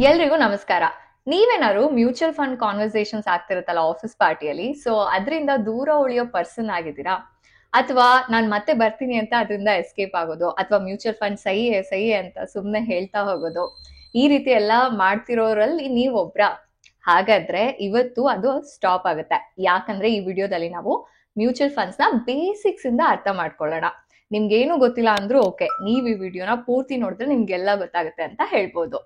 ಎಲ್ರಿಗೂ ನಮಸ್ಕಾರ. ನೀವೇನಾದ್ರು ಮ್ಯೂಚುವಲ್ ಫಂಡ್ ಕಾನ್ವರ್ಸೇಷನ್ಸ್ ಆಗ್ತಿರುತ್ತಲ್ಲ ಆಫೀಸ್ ಪಾರ್ಟಿಯಲ್ಲಿ, ಸೊ ಅದರಿಂದ ದೂರ ಉಳಿಯೋ ಪರ್ಸನ್ ಆಗಿದ್ದೀರಾ? ಅಥವಾ ನಾನ್ ಮತ್ತೆ ಬರ್ತೀನಿ ಅಂತ ಅದರಿಂದ ಎಸ್ಕೇಪ್ ಆಗೋದು, ಅಥವಾ ಮ್ಯೂಚುವಲ್ ಫಂಡ್ ಸಹಿ ಅಂತ ಸುಮ್ನೆ ಹೇಳ್ತಾ ಹೋಗೋದು, ಈ ರೀತಿ ಎಲ್ಲ ಮಾಡ್ತಿರೋರಲ್ಲಿ ನೀವ್ ಒಬ್ರ? ಹಾಗಾದ್ರೆ ಇವತ್ತು ಅದು ಸ್ಟಾಪ್ ಆಗುತ್ತೆ. ಯಾಕಂದ್ರೆ ಈ ವಿಡಿಯೋದಲ್ಲಿ ನಾವು ಮ್ಯೂಚುವಲ್ ಫಂಡ್ಸ್ ನ ಬೇಸಿಕ್ಸ್ ಇಂದ ಅರ್ಥ ಮಾಡ್ಕೊಳ್ಳೋಣ. ನಿಮ್ಗೇನು ಗೊತ್ತಿಲ್ಲ ಅಂದ್ರೂ ಓಕೆ, ನೀವ್ ಈ ವಿಡಿಯೋನ ಪೂರ್ತಿ ನೋಡಿದ್ರೆ ನಿಮ್ಗೆಲ್ಲ ಗೊತ್ತಾಗುತ್ತೆ ಅಂತ ಹೇಳ್ಬೋದು.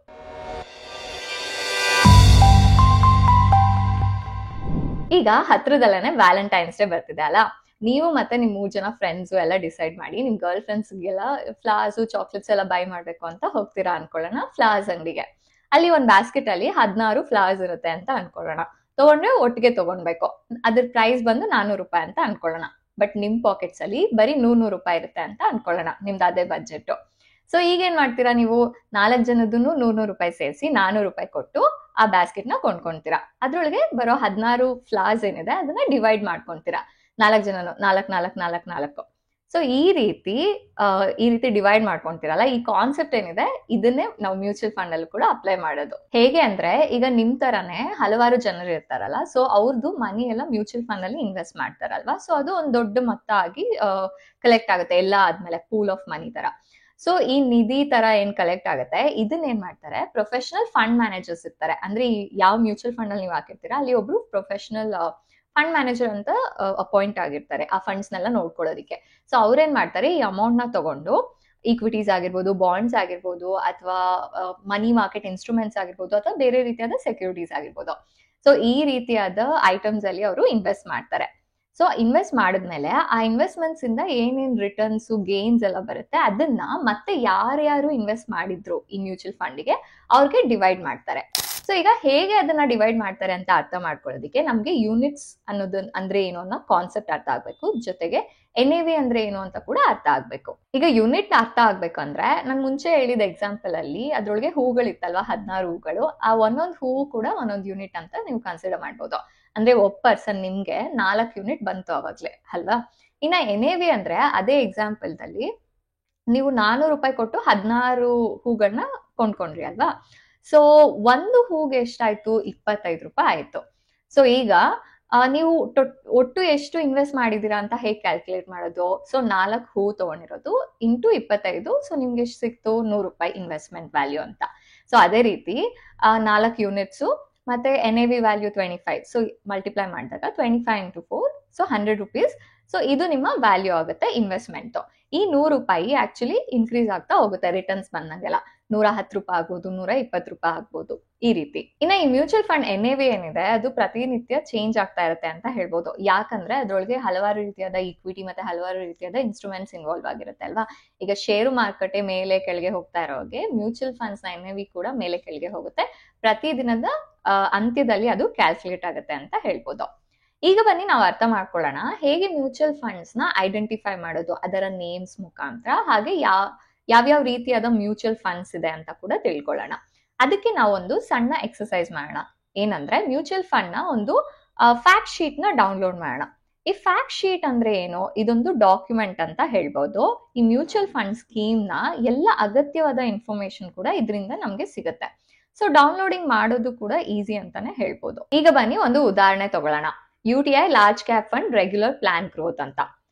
ಈಗ ಹತ್ರದಲ್ಲೇ ವ್ಯಾಲೆಂಟೈನ್ಸ್ ಡೇ ಬರ್ತಿದೆ ಅಲ್ಲ, ನೀವು ಮತ್ತೆ ನಿಮ್ 3 ಜನ ಫ್ರೆಂಡ್ಸ್ ಎಲ್ಲ ಡಿಸೈಡ್ ಮಾಡಿ ನಿಮ್ ಗರ್ಲ್ ಫ್ರೆಂಡ್ಸ್ಗೆಲ್ಲ ಫ್ಲವರ್ಸ್ ಚಾಕ್ಲೇಟ್ಸ್ ಎಲ್ಲ ಬೈ ಮಾಡ್ಬೇಕು ಅಂತ ಹೋಗ್ತೀರಾ ಅನ್ಕೊಳ್ಳೋಣ ಫ್ಲವರ್ಸ್ ಅಂಗಡಿಗೆ. ಅಲ್ಲಿ ಒಂದ್ ಬ್ಯಾಸ್ಕೆಟ್ ಅಲ್ಲಿ 16 ಫ್ಲವರ್ಸ್ ಇರುತ್ತೆ ಅಂತ ಅನ್ಕೊಳ್ಳೋಣ. ತಗೊಂಡ್ರೆ ಒಟ್ಟಿಗೆ ತಗೊಂಡ್ಬೇಕು. ಅದ್ರ ಪ್ರೈಸ್ ಬಂದು 400 ರೂಪಾಯಿ ಅಂತ ಅನ್ಕೊಳ್ಳೋಣ. ಬಟ್ ನಿಮ್ ಪಾಕೆಟ್ಸ್ ಅಲ್ಲಿ ಬರೀ 100 ರೂಪಾಯಿ ಇರುತ್ತೆ ಅಂತ ಅನ್ಕೊಳ್ಳೋಣ, ನಿಮ್ದು ಅದೇ ಬಜೆಟ್. ಸೊ ಈಗ ಏನ್ ಮಾಡ್ತೀರಾ, ನೀವು 4 ಜನದನ್ನು 100 ರೂಪಾಯಿ ಸೇರಿಸಿ 400 ರೂಪಾಯಿ ಕೊಟ್ಟು ಆ ಬ್ಯಾಸ್ಕೆಟ್ ನ ಕೊಂಡ್ಕೊಂತೀರಾ. ಅದ್ರೊಳಗೆ ಬರೋ 16 ಫ್ಲವರ್ಸ್ ಏನಿದೆ ಅದನ್ನ ಡಿವೈಡ್ ಮಾಡ್ಕೊಂತೀರಾ. 4 ಜನನು 4 ಸೊ ಈ ರೀತಿ ಡಿವೈಡ್ ಮಾಡ್ಕೊಂತೀರಲ್ಲ, ಈ ಕಾನ್ಸೆಪ್ಟ್ ಏನಿದೆ ಇದನ್ನೇ ನಾವು ಮ್ಯೂಚುವಲ್ ಫಂಡ್ ಅಲ್ಲಿ ಕೂಡ ಅಪ್ಲೈ ಮಾಡೋದು. ಹೇಗೆ ಅಂದ್ರೆ, ಈಗ ನಿಮ್ ತರಾನೇ ಹಲವಾರು ಜನರು ಇರ್ತಾರಲ್ಲ, ಸೊ ಅವ್ರದ್ದು ಮನಿ ಎಲ್ಲ ಮ್ಯೂಚುವಲ್ ಫಂಡ್ ಅಲ್ಲಿ ಇನ್ವೆಸ್ಟ್ ಮಾಡ್ತಾರಲ್ವಾ, ಸೊ ಅದು ಒಂದ್ ದೊಡ್ಡ ಮೊತ್ತ ಆಗಿ ಕಲೆಕ್ಟ್ ಆಗುತ್ತೆ ಎಲ್ಲ ಆದ್ಮೇಲೆ, ಪೂಲ್ ಆಫ್ ಮನಿ ತರ. ಸೊ ಈ ನಿಧಿ ತರ ಏನ್ ಕಲೆಕ್ಟ್ ಆಗುತ್ತೆ, ಇದನ್ನ ಏನ್ ಮಾಡ್ತಾರೆ, ಪ್ರೊಫೆಷನಲ್ ಫಂಡ್ ಮ್ಯಾನೇಜರ್ಸ್ ಇರ್ತಾರೆ. ಅಂದ್ರೆ ಯಾವ ಮ್ಯೂಚುವಲ್ ಫಂಡ್ ಅಲ್ಲಿ ನೀವು ಹಾಕಿರ್ತೀರಾ ಅಲ್ಲಿ ಒಬ್ರು ಪ್ರೊಫೆಷನಲ್ ಫಂಡ್ ಮ್ಯಾನೇಜರ್ ಅಂತ ಅಪಾಯಿಂಟ್ ಆಗಿರ್ತಾರೆ ಆ ಫಂಡ್ಸ್ ನೆಲ್ಲ ನೋಡ್ಕೊಳ್ಳೋದಿಕ್ಕೆ. ಸೊ ಅವ್ರೇನ್ ಮಾಡ್ತಾರೆ, ಈ ಅಮೌಂಟ್ ನ ತಗೊಂಡು ಈಕ್ವಿಟೀಸ್ ಆಗಿರ್ಬೋದು, ಬಾಂಡ್ಸ್ ಆಗಿರ್ಬೋದು, ಅಥವಾ ಮನಿ ಮಾರ್ಕೆಟ್ ಇನ್ಸ್ಟ್ರೂಮೆಂಟ್ಸ್ ಆಗಿರ್ಬೋದು, ಅಥವಾ ಬೇರೆ ರೀತಿಯಾದ ಸೆಕ್ಯೂರಿಟೀಸ್ ಆಗಿರ್ಬೋದು, ಸೊ ಈ ರೀತಿಯಾದ ಐಟಮ್ಸ್ ಅಲ್ಲಿ ಅವರು ಇನ್ವೆಸ್ಟ್ ಮಾಡ್ತಾರೆ. ಸೊ ಇನ್ವೆಸ್ಟ್ ಮಾಡಿದ್ಮೇಲೆ ಆ ಇನ್ವೆಸ್ಟ್ಮೆಂಟ್ಸ್ ಇಂದ ಏನೇನ್ ರಿಟರ್ನ್ಸ್ ಗೇನ್ಸ್ ಎಲ್ಲ ಬರುತ್ತೆ ಅದನ್ನ ಮತ್ತೆ ಯಾರ್ಯಾರು ಇನ್ವೆಸ್ಟ್ ಮಾಡಿದ್ರು ಈ ಮ್ಯೂಚುವಲ್ ಫಂಡ್ಗೆ ಅವ್ರಿಗೆ ಡಿವೈಡ್ ಮಾಡ್ತಾರೆ. ಸೊ ಈಗ ಹೇಗೆ ಅದನ್ನ ಡಿವೈಡ್ ಮಾಡ್ತಾರೆ ಅಂತ ಅರ್ಥ ಮಾಡ್ಕೊಳ್ಳೋದಕ್ಕೆ ನಮ್ಗೆ ಯೂನಿಟ್ಸ್ ಅನ್ನೋದು ಅಂದ್ರೆ ಏನು ಅನ್ನೋ ಕಾನ್ಸೆಪ್ಟ್ ಅರ್ಥ ಆಗ್ಬೇಕು, ಜೊತೆಗೆ NAV ಅಂದ್ರೆ ಏನು ಅಂತ ಕೂಡ ಅರ್ಥ ಆಗ್ಬೇಕು. ಈಗ ಯೂನಿಟ್ ಅರ್ಥ ಆಗ್ಬೇಕಂದ್ರೆ ನಾನು ಮುಂಚೆ ಹೇಳಿದ ಎಕ್ಸಾಂಪಲ್ ಅಲ್ಲಿ ಅದ್ರೊಳಗೆ ಹೂಗಳಿತ್ತಲ್ವಾ, 16 ಹೂಗಳು, ಆ ಒಂದೊಂದು ಹೂವು ಕೂಡ ಒಂದೊಂದು ಯೂನಿಟ್ ಅಂತ ನೀವು ಕನ್ಸಿಡರ್ ಮಾಡ್ಬೋದು. ಅಂದ್ರೆ ಒಬ್ಬ ಪರ್ಸನ್ ನಿಮ್ಗೆ 4 ಯೂನಿಟ್ ಬಂತು ಅವಾಗ್ಲೇ ಅಲ್ವಾ. ಇನ್ನ NAV ಅಂದ್ರೆ ಅದೇ ಎಕ್ಸಾಂಪಲ್ ದಲ್ಲಿ ನೀವು 400 ರೂಪಾಯಿ ಕೊಟ್ಟು 16 ಹೂಗಳನ್ನ ಕೊಂಡ್ಕೊಂಡ್ರಿ ಅಲ್ವಾ. ಸೊ ಒಂದು ಹೂಗೆ ಎಷ್ಟಾಯ್ತು, 25 ರೂಪಾಯಿ ಆಯ್ತು. ಸೊ ಈಗ ನೀವು ಒಟ್ಟು ಎಷ್ಟು ಇನ್ವೆಸ್ಟ್ ಮಾಡಿದೀರಾ ಅಂತ ಹೇಗೆ ಕ್ಯಾಲ್ಕುಲೇಟ್ ಮಾಡೋದು, ಸೊ 4 ಹೂ ತಗೊಂಡಿರೋದು ಇಂಟು 25, ಸೊ ನಿಮ್ಗೆ ಎಷ್ಟು ಸಿಕ್ತು, 100 ರೂಪಾಯಿ ಇನ್ವೆಸ್ಟ್ಮೆಂಟ್ ವ್ಯಾಲ್ಯೂ ಅಂತ. ಸೊ ಅದೇ ರೀತಿ 4 ಯೂನಿಟ್ಸು ಮತ್ತೆ NAV ವ್ಯಾಲ್ಯೂ 25, ಸೊ ಮಲ್ಟಿಪ್ಲೈ ಮಾಡಿದಾಗ 25 ಇಂಟು 4, ಸೊ 100 ರುಪೀಸ್. ಸೊ ಇದು ನಿಮ್ಮ ವ್ಯಾಲ್ಯೂ ಆಗುತ್ತೆ ಇನ್ವೆಸ್ಟ್ಮೆಂಟ್. ಈ 100 ರೂಪಾಯಿ ಆಕ್ಚುಲಿ ಇನ್ಕ್ರೀಸ್ ಆಗ್ತಾ ಹೋಗುತ್ತೆ ರಿಟರ್ನ್ಸ್ ಬಂದಂಗೆಲ್ಲ. 110 ರೂಪಾಯಿ ಆಗ್ಬೋದು, 120 ರೂಪಾಯಿ ಆಗ್ಬೋದು, ಈ ರೀತಿ. ಇನ್ನ ಈ ಮ್ಯೂಚುವಲ್ ಫಂಡ್ NAV ಏನಿದೆ ಅದು ಪ್ರತಿನಿತ್ಯ ಚೇಂಜ್ ಆಗ್ತಾ ಇರುತ್ತೆ ಅಂತ ಹೇಳ್ಬೋದು. ಯಾಕಂದ್ರೆ ಅದ್ರೊಳಗೆ ಹಲವಾರು ರೀತಿಯಾದ ಈಕ್ವಿಟಿ ಮತ್ತೆ ಹಲವಾರು ರೀತಿಯಾದ ಇನ್ಸ್ಟ್ರೂಮೆಂಟ್ಸ್ ಇನ್ವಾಲ್ವ್ ಆಗಿರುತ್ತೆ ಅಲ್ವಾ. ಈಗ ಷೇರು ಮಾರುಕಟ್ಟೆ ಮೇಲೆ ಕೆಳಗೆ ಹೋಗ್ತಾ ಇರೋಗೆ ಮ್ಯೂಚುವಲ್ ಫಂಡ್ಸ್ ನ NAV ಕೂಡ ಮೇಲೆ ಕೆಳಗೆ ಹೋಗುತ್ತೆ. ಪ್ರತಿದಿನದ ಅಂತ್ಯದಲ್ಲಿ ಅದು ಕ್ಯಾಲ್ಕುಲೇಟ್ ಆಗುತ್ತೆ ಅಂತ ಹೇಳ್ಬೋದು. ಈಗ ಬನ್ನಿ ನಾವು ಅರ್ಥ ಮಾಡ್ಕೊಳ್ಳೋಣ ಹೇಗೆ ಮ್ಯೂಚುವಲ್ ಫಂಡ್ಸ್ ನ ಐಡೆಂಟಿಫೈ ಮಾಡೋದು, ಅದರ ನೇಮ್ಸ್ ಮುಖಾಂತರ, ಹಾಗೆ ಯಾವ್ಯಾವ ರೀತಿಯಾದ ಮ್ಯೂಚುವಲ್ ಫಂಡ್ಸ್ ಇದೆ ಅಂತ ಕೂಡ ತಿಳ್ಕೊಳ್ಳೋಣ. ಅದಕ್ಕೆ ನಾವು ಒಂದು ಸಣ್ಣ ಎಕ್ಸರ್ಸೈಸ್ ಮಾಡೋಣ. ಏನಂದ್ರೆ, ಮ್ಯೂಚುವಲ್ ಫಂಡ್ ನ ಒಂದು ಫ್ಯಾಕ್ಟ್ ಶೀಟ್ ನ ಡೌನ್ಲೋಡ್ ಮಾಡೋಣ. ಈ ಫ್ಯಾಕ್ಟ್ ಶೀಟ್ ಅಂದ್ರೆ ಏನು, ಇದೊಂದು ಡಾಕ್ಯುಮೆಂಟ್ ಅಂತ ಹೇಳ್ಬೋದು. ಈ ಮ್ಯೂಚುವಲ್ ಫಂಡ್ ಸ್ಕೀಮ್ ನ ಎಲ್ಲ ಅಗತ್ಯವಾದ ಇನ್ಫಾರ್ಮೇಶನ್ ಕೂಡ ಇದರಿಂದ ನಮ್ಗೆ ಸಿಗುತ್ತೆ. ಸೊ ಡೌನ್ಲೋಡಿಂಗ್ ಮಾಡೋದು ಕೂಡ ಈಸಿ ಅಂತಾನೆ ಹೇಳ್ಬೋದು. ಈಗ ಬನ್ನಿ ಒಂದು ಉದಾಹರಣೆ ತಗೊಳ್ಳೋಣ. UTI large cap fund regular plan growth ಅಂತ.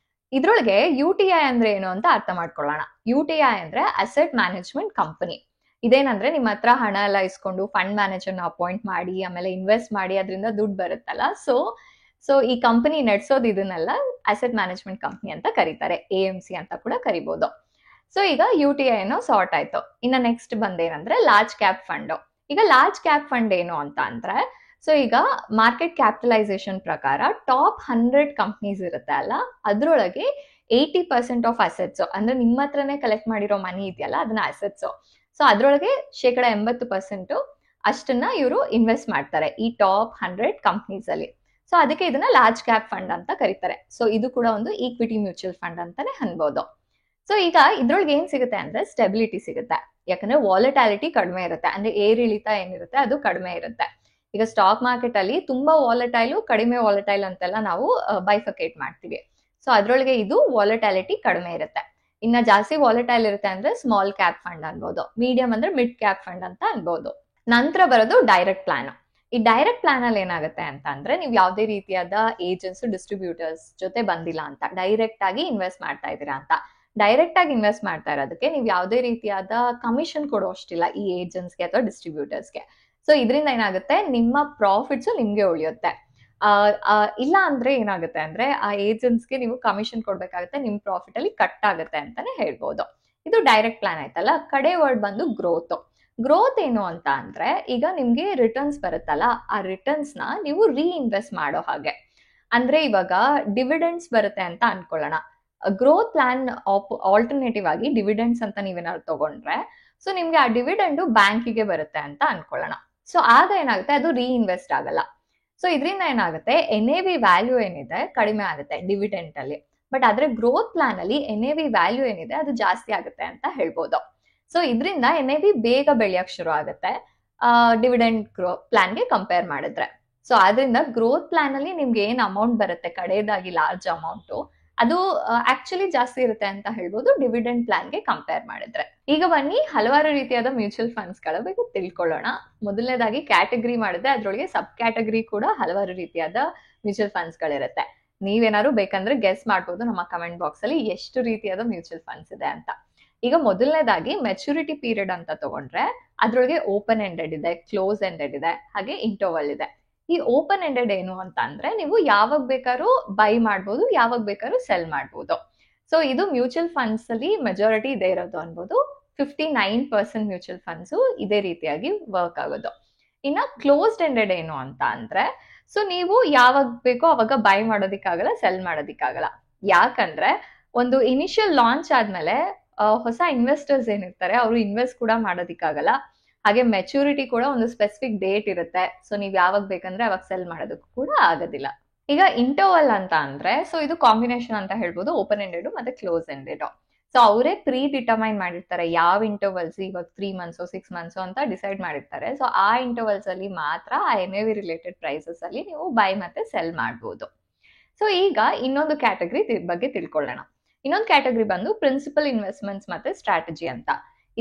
ಇದ್ರೊಳಗೆ UTI ಅಂದ್ರೆ ಏನು ಅಂತ ಅರ್ಥ ಮಾಡ್ಕೊಳ್ಳೋಣ. UTI ಅಂದ್ರೆ ಅಸೆಟ್ ಮ್ಯಾನೇಜ್ಮೆಂಟ್ ಕಂಪನಿ. ಇದೇನಂದ್ರೆ ನಿಮ್ಮ ಹತ್ರ ಹಣ ಎಲ್ಲ ಇಸ್ಕೊಂಡು ಫಂಡ್ ಮ್ಯಾನೇಜರ್ನ ಅಪಾಯಿಂಟ್ ಮಾಡಿ ಆಮೇಲೆ ಇನ್ವೆಸ್ಟ್ ಮಾಡಿ ಅದರಿಂದ ದುಡ್ಡು ಬರುತ್ತಲ್ಲ, ಸೊ ಈ ಕಂಪನಿ ನಡೆಸೋದು ಇದನ್ನೆಲ್ಲ ಅಸೆಟ್ ಮ್ಯಾನೇಜ್ಮೆಂಟ್ ಕಂಪನಿ ಅಂತ ಕರೀತಾರೆ, AMC ಅಂತ ಕೂಡ ಕರಿಬಹುದು. ಸೊ ಈಗ UTI ಏನೋ ಸಾರ್ಟ್ ಆಯ್ತು. ಇನ್ನ ನೆಕ್ಸ್ಟ್ ಬಂದೇನಂದ್ರೆ ಲಾರ್ಜ್ ಕ್ಯಾಪ್ ಫಂಡ್. ಈಗ ಲಾರ್ಜ್ ಕ್ಯಾಪ್ ಫಂಡ್ ಏನು ಅಂತ ಅಂದ್ರೆ, ಸೊ ಈಗ ಮಾರ್ಕೆಟ್ ಕ್ಯಾಪಿಟಲೈಸೇಷನ್ ಪ್ರಕಾರ ಟಾಪ್ 100 ಕಂಪ್ನೀಸ್ ಇರುತ್ತೆ ಅಲ್ಲ, ಅದ್ರೊಳಗೆ 80% ಆಫ್ ಅಸೆಟ್ಸ್ ಅಂದ್ರೆ ನಿಮ್ಮ ಹತ್ರನೇ ಕಲೆಕ್ಟ್ ಮಾಡಿರೋ ಮನಿ ಇದೆಯಲ್ಲ ಅದನ್ನ ಅಸೆಟ್ಸ್. ಸೊ ಅದ್ರೊಳಗೆ 80% ಅಷ್ಟನ್ನ ಇವರು ಇನ್ವೆಸ್ಟ್ ಮಾಡ್ತಾರೆ ಈ ಟಾಪ್ 100 ಕಂಪ್ನೀಸ್ ಅಲ್ಲಿ. ಸೊ ಅದಕ್ಕೆ ಇದನ್ನ ಲಾರ್ಜ್ ಕ್ಯಾಪ್ ಫಂಡ್ ಅಂತ ಕರೀತಾರೆ. ಸೊ ಇದು ಕೂಡ ಒಂದು ಈಕ್ವಿಟಿ ಮ್ಯೂಚುವಲ್ ಫಂಡ್ ಅಂತಾನೆ ಅನ್ಬೋದು. ಸೊ ಈಗ ಇದ್ರೊಳಗೆ ಏನ್ ಸಿಗುತ್ತೆ ಅಂದ್ರೆ ಸ್ಟೆಬಿಲಿಟಿ ಸಿಗುತ್ತೆ. ಯಾಕಂದ್ರೆ ವಾಲಟಾಲಿಟಿ ಕಡಿಮೆ ಇರುತ್ತೆ, ಅಂದ್ರೆ ಏರಿಳಿತ ಏನಿರುತ್ತೆ ಅದು ಕಡಿಮೆ ಇರುತ್ತೆ. ಈಗ ಸ್ಟಾಕ್ ಮಾರ್ಕೆಟ್ ಅಲ್ಲಿ ತುಂಬಾ ವಾಲಟೈಲು, ಕಡಿಮೆ ವಾಲಟೈಲ್ ಅಂತೆಲ್ಲ ನಾವು ಬೈಫಕೇಟ್ ಮಾಡ್ತೀವಿ. ಸೊ ಅದ್ರೊಳಗೆ ಇದು ವಾಲಟಾಲಿಟಿ ಕಡಿಮೆ ಇರುತ್ತೆ. ಇನ್ನ ಜಾಸ್ತಿ ವಾಲಟೈಲ್ ಇರುತ್ತೆ ಅಂದ್ರೆ ಸ್ಮಾಲ್ ಕ್ಯಾಪ್ ಫಂಡ್ ಅನ್ಬೋದು, ಮೀಡಿಯಂ ಅಂದ್ರೆ ಮಿಡ್ ಕ್ಯಾಪ್ ಫಂಡ್ ಅಂತ ಅನ್ಬೋದು. ನಂತರ ಬರೋದು ಡೈರೆಕ್ಟ್ ಪ್ಲಾನ್. ಈ ಡೈರೆಕ್ಟ್ ಪ್ಲಾನ್ ಅಲ್ಲಿ ಏನಾಗುತ್ತೆ ಅಂತ ಅಂದ್ರೆ ನೀವು ಯಾವುದೇ ರೀತಿಯಾದ ಏಜೆಂಟ್ಸ್ ಡಿಸ್ಟ್ರಿಬ್ಯೂಟರ್ಸ್ ಜೊತೆ ಬಂದಿಲ್ಲ ಅಂತ, ಡೈರೆಕ್ಟ್ ಆಗಿ ಇನ್ವೆಸ್ಟ್ ಮಾಡ್ತಾ ಇದ್ದೀರಾ ಅಂತ. ಡೈರೆಕ್ಟ್ ಆಗಿ ಇನ್ವೆಸ್ಟ್ ಮಾಡ್ತಾ ಇರೋದಕ್ಕೆ ನೀವು ಯಾವುದೇ ರೀತಿಯಾದ ಕಮಿಷನ್ ಕೊಡೋ ಅಷ್ಟಿಲ್ಲ ಈ ಏಜೆಂಟ್ಸ್ಗೆ ಅಥವಾ ಡಿಸ್ಟ್ರಿಬ್ಯೂಟರ್ಸ್ಗೆ. ಸೊ ಇದರಿಂದ ಏನಾಗುತ್ತೆ, ನಿಮ್ಮ ಪ್ರಾಫಿಟ್ಸ್ ನಿಮ್ಗೆ ಉಳಿಯುತ್ತೆ. ಇಲ್ಲ ಅಂದ್ರೆ ಏನಾಗುತ್ತೆ ಅಂದ್ರೆ ಆ ಏಜೆಂಟ್ಸ್ಗೆ ನೀವು ಕಮಿಷನ್ ಕೊಡ್ಬೇಕಾಗುತ್ತೆ, ನಿಮ್ ಪ್ರಾಫಿಟ್ ಅಲ್ಲಿ ಕಟ್ ಆಗುತ್ತೆ ಅಂತಾನೆ ಹೇಳ್ಬೋದು. ಇದು ಡೈರೆಕ್ಟ್ ಪ್ಲಾನ್ ಆಯ್ತಲ್ಲ. ಕಡೆ ವರ್ಡ್ ಬಂದು ಗ್ರೋತ್. ಗ್ರೋತ್ ಏನು ಅಂತ ಅಂದ್ರೆ ಈಗ ನಿಮ್ಗೆ ರಿಟರ್ನ್ಸ್ ಬರುತ್ತಲ್ಲ, ಆ ರಿಟರ್ನ್ಸ್ ನ ನೀವು ರೀಇನ್ವೆಸ್ಟ್ ಮಾಡೋ ಹಾಗೆ. ಅಂದ್ರೆ ಇವಾಗ ಡಿವಿಡೆಂಡ್ಸ್ ಬರುತ್ತೆ ಅಂತ ಅನ್ಕೊಳ್ಳೋಣ. ಗ್ರೋತ್ ಪ್ಲಾನ್ ಆಲ್ಟರ್ನೇಟಿವ್ ಆಗಿ ಡಿವಿಡೆಂಡ್ಸ್ ಅಂತ ನೀವೇನಾದ್ರು ತಗೊಂಡ್ರೆ, ಸೊ ನಿಮ್ಗೆ ಆ ಡಿವಿಡೆಂಡ್ ಬ್ಯಾಂಕಿಗೆ ಬರುತ್ತೆ ಅಂತ ಅನ್ಕೊಳ್ಳೋಣ. ಸೊ ಆಗ ಏನಾಗುತ್ತೆ, ಅದು ರೀಇನ್ವೆಸ್ಟ್ ಆಗಲ್ಲ. ಸೊ ಇದರಿಂದ ಏನಾಗುತ್ತೆ, NAV ವ್ಯಾಲ್ಯೂ ಏನಿದೆ ಕಡಿಮೆ ಆಗುತ್ತೆ ಡಿವಿಡೆಂಟ್ ಅಲ್ಲಿ. ಬಟ್ ಆದ್ರೆ ಗ್ರೋತ್ ಪ್ಲಾನ್ ಅಲ್ಲಿ NAV ವ್ಯಾಲ್ಯೂ ಏನಿದೆ ಅದು ಜಾಸ್ತಿ ಆಗುತ್ತೆ ಅಂತ ಹೇಳ್ಬೋದು. ಸೊ ಇದರಿಂದ NAV ಬೇಗ ಬೆಳೆಯಕ್ ಶುರು ಆಗುತ್ತೆ ಡಿವಿಡೆಂಡ್ ಪ್ಲಾನ್ಗೆ ಕಂಪೇರ್ ಮಾಡಿದ್ರೆ. ಸೊ ಆದ್ರಿಂದ ಗ್ರೋತ್ ಪ್ಲಾನ್ ಅಲ್ಲಿ ನಿಮ್ಗೆ ಏನ್ ಅಮೌಂಟ್ ಬರುತ್ತೆ ಕಡೆಯದಾಗಿ ಲಾರ್ಜ್ ಅಮೌಂಟ್, ಅದು ಆಕ್ಚುಲಿ ಜಾಸ್ತಿ ಇರುತ್ತೆ ಅಂತ ಹೇಳ್ಬೋದು ಡಿವಿಡೆಂಡ್ ಪ್ಲಾನ್ಗೆ ಕಂಪೇರ್ ಮಾಡಿದ್ರೆ. ಈಗ ಬನ್ನಿ ಹಲವಾರು ರೀತಿಯಾದ ಮ್ಯೂಚುವಲ್ ಫಂಡ್ಸ್ ಗಳ ಬಗ್ಗೆ ತಿಳ್ಕೊಳ್ಳೋಣ. ಮೊದಲನೇದಾಗಿ ಕ್ಯಾಟಗರಿ ಮಾಡಿದ್ರೆ ಅದ್ರೊಳಗೆ ಸಬ್ ಕ್ಯಾಟಗರಿ ಕೂಡ ಹಲವಾರು ರೀತಿಯಾದ ಮ್ಯೂಚುವಲ್ ಫಂಡ್ಸ್ ಗಳಿರುತ್ತೆ. ನೀವೇನಾದ್ರು ಬೇಕಂದ್ರೆ ಗೆಸ್ ಮಾಡ್ಬೋದು ನಮ್ಮ ಕಮೆಂಟ್ ಬಾಕ್ಸ್ ಅಲ್ಲಿ ಎಷ್ಟು ರೀತಿಯಾದ ಮ್ಯೂಚುವಲ್ ಫಂಡ್ಸ್ ಇದೆ ಅಂತ. ಈಗ ಮೊದಲನೇದಾಗಿ ಮೆಚುರಿಟಿ ಪೀರಿಯಡ್ ಅಂತ ತಗೊಂಡ್ರೆ ಅದ್ರೊಳಗೆ ಓಪನ್ ಎಂಡೆಡ್ ಇದೆ, ಕ್ಲೋಸ್ ಎಂಡೆಡ್ ಇದೆ, ಹಾಗೆ ಇಂಟರ್ವಲ್ ಇದೆ. ಈ ಓಪನ್ ಎಂಡೆಡ್ ಏನು ಅಂತ ಅಂದ್ರೆ ನೀವು ಯಾವಾಗ ಬೇಕಾದ್ರೂ ಬೈ ಮಾಡ್ಬೋದು, ಯಾವಾಗ ಬೇಕಾದ್ರೂ ಸೆಲ್ ಮಾಡ್ಬೋದು. ಸೊ ಇದು ಮ್ಯೂಚುವಲ್ ಫಂಡ್ಸ್ ಅಲ್ಲಿ ಮೆಜಾರಿಟಿ ಇದೇ ಇರೋದು ಅನ್ಬೋದು. 59% ಮ್ಯೂಚುವಲ್ ಫಂಡ್ಸ್ ಇದೇ ರೀತಿಯಾಗಿ ವರ್ಕ್ ಆಗೋದು. ಇನ್ನ ಕ್ಲೋಸ್ಡ್ ಎಂಡೆಡ್ ಏನು ಅಂತ ಅಂದ್ರೆ, ಸೊ ನೀವು ಯಾವಾಗ ಬೇಕೋ ಅವಾಗ ಬೈ ಮಾಡೋದಿಕ್ಕಾಗಲ್ಲ, ಸೆಲ್ ಮಾಡೋದಿಕ್ಕಾಗಲ್ಲ. ಯಾಕಂದ್ರೆ ಒಂದು ಇನಿಷಿಯಲ್ ಲಾಂಚ್ ಆದ್ಮೇಲೆ ಹೊಸ ಇನ್ವೆಸ್ಟರ್ಸ್ ಏನಿರ್ತಾರೆ ಅವರು ಇನ್ವೆಸ್ಟ್ ಕೂಡ ಮಾಡೋದಿಕ್ಕಾಗಲ್ಲ. ಹಾಗೆ ಮೆಚುರಿಟಿ ಕೂಡ ಒಂದು ಸ್ಪೆಸಿಫಿಕ್ ಡೇಟ್ ಇರುತ್ತೆ. ಸೊ ನೀವ್ ಯಾವಾಗ ಬೇಕಂದ್ರೆ ಅವಾಗ ಸೆಲ್ ಮಾಡೋದಕ್ಕೂ ಕೂಡ ಆಗೋದಿಲ್ಲ. ಈಗ ಇಂಟರ್ವಲ್ ಅಂತ ಅಂದ್ರೆ, ಸೊ ಇದು ಕಾಂಬಿನೇಷನ್ ಅಂತ ಹೇಳ್ಬೋದು, ಓಪನ್ ಎಂಡೆಡ್ ಮತ್ತೆ ಕ್ಲೋಸ್ ಎಂಡೆಡ್. ಸೊ ಅವರೇ ಪ್ರೀ ಡಿಟರ್ಮೈನ್ ಮಾಡಿರ್ತಾರೆ ಯಾವ ಇಂಟರ್ವಲ್ಸ್, ಇವಾಗ 3 months 6 months ಅಂತ ಡಿಸೈಡ್ ಮಾಡಿರ್ತಾರೆ. ಸೊ ಆ ಇಂಟರ್ವಲ್ಸ್ ಅಲ್ಲಿ ಮಾತ್ರ ಆ NAV ರಿಲೇಟೆಡ್ ಪ್ರೈಸಸ್ ಅಲ್ಲಿ ನೀವು ಬೈ ಮತ್ತೆ ಸೆಲ್ ಮಾಡ್ಬೋದು. ಸೊ ಈಗ ಇನ್ನೊಂದು ಕ್ಯಾಟಗರಿ ಬಗ್ಗೆ ತಿಳ್ಕೊಳ್ಳೋಣ. ಇನ್ನೊಂದು ಕ್ಯಾಟಗರಿ ಬಂದು ಪ್ರಿನ್ಸಿಪಲ್ ಇನ್ವೆಸ್ಟ್ಮೆಂಟ್ಸ್ ಮತ್ತೆ ಸ್ಟ್ರಾಟಜಿ ಅಂತ.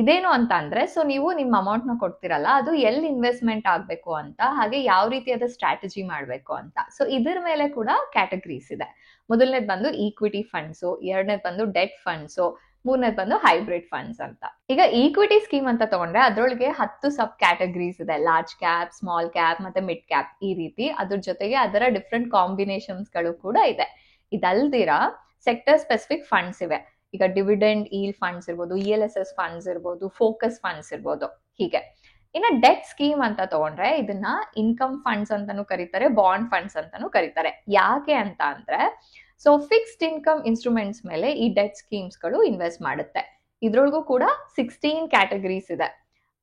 ಇದೇನು ಅಂತ ಅಂದ್ರೆ, ಸೊ ನೀವು ನಿಮ್ಮ ಅಮೌಂಟ್ ನ ಕೊಡ್ತಿರಲ್ಲ, ಅದು ಎಲ್ಲಿ ಇನ್ವೆಸ್ಟ್ಮೆಂಟ್ ಆಗ್ಬೇಕು ಅಂತ, ಹಾಗೆ ಯಾವ ರೀತಿಯಾದ ಸ್ಟ್ರಾಟಜಿ ಮಾಡ್ಬೇಕು ಅಂತ. ಸೊ ಇದ್ರ ಮೇಲೆ ಕೂಡ ಕ್ಯಾಟಗರೀಸ್ ಇದೆ. ಮೊದಲನೇದು ಬಂದು ಈಕ್ವಿಟಿ ಫಂಡ್ಸ್, ಎರಡನೇದು ಬಂದು ಡೆಟ್ ಫಂಡ್ಸ್, ಮೂರನೇದು ಬಂದು ಹೈಬ್ರಿಡ್ ಫಂಡ್ಸ್ ಅಂತ. ಈಗ ಈಕ್ವಿಟಿ ಸ್ಕೀಮ್ ಅಂತ ತಗೊಂಡ್ರೆ ಅದ್ರೊಳಗೆ 10 ಸಬ್ ಕ್ಯಾಟಗರೀಸ್ ಇದೆ. ಲಾರ್ಜ್ ಕ್ಯಾಪ್, ಸ್ಮಾಲ್ ಕ್ಯಾಪ್ ಮತ್ತೆ ಮಿಡ್ ಕ್ಯಾಪ್ ಈ ರೀತಿ. ಅದ್ರ ಜೊತೆಗೆ ಅದರ ಡಿಫ್ರೆಂಟ್ ಕಾಂಬಿನೇಷನ್ಸ್ ಗಳು ಕೂಡ ಇದೆ. ಇದಲ್ದಿರ ಸೆಕ್ಟರ್ ಸ್ಪೆಸಿಫಿಕ್ ಫಂಡ್ಸ್ ಇವೆ. ಈಗ ಡಿವಿಡೆಂಡ್ ಈಲ್ ಫಂಡ್ಸ್ ಇರ್ಬೋದು, ELSS ಫಂಡ್ಸ್ ಇರ್ಬೋದು, ಫೋಕಸ್ ಫಂಡ್ಸ್ ಇರ್ಬೋದು, ಹೀಗೆ. ಇನ್ನ ಡೆಟ್ ಸ್ಕೀಮ್ ಅಂತ ತಗೊಂಡ್ರೆ ಇದನ್ನ ಇನ್ಕಮ್ ಫಂಡ್ಸ್ ಅಂತಾನು ಕರೀತಾರೆ, ಬಾಂಡ್ ಫಂಡ್ಸ್ ಅಂತಾನು ಕರೀತಾರೆ. ಯಾಕೆ ಅಂತ ಅಂದ್ರೆ, ಸೊ ಫಿಕ್ಸ್ಡ್ ಇನ್ಕಮ್ ಇನ್ಸ್ಟ್ರೂಮೆಂಟ್ಸ್ ಮೇಲೆ ಈ ಡೆಟ್ ಸ್ಕೀಮ್ಸ್ ಗಳು ಇನ್ವೆಸ್ಟ್ ಮಾಡುತ್ತೆ. ಇದ್ರೊಳಗೂ ಕೂಡ 16 ಕ್ಯಾಟಗರೀಸ್ ಇದೆ.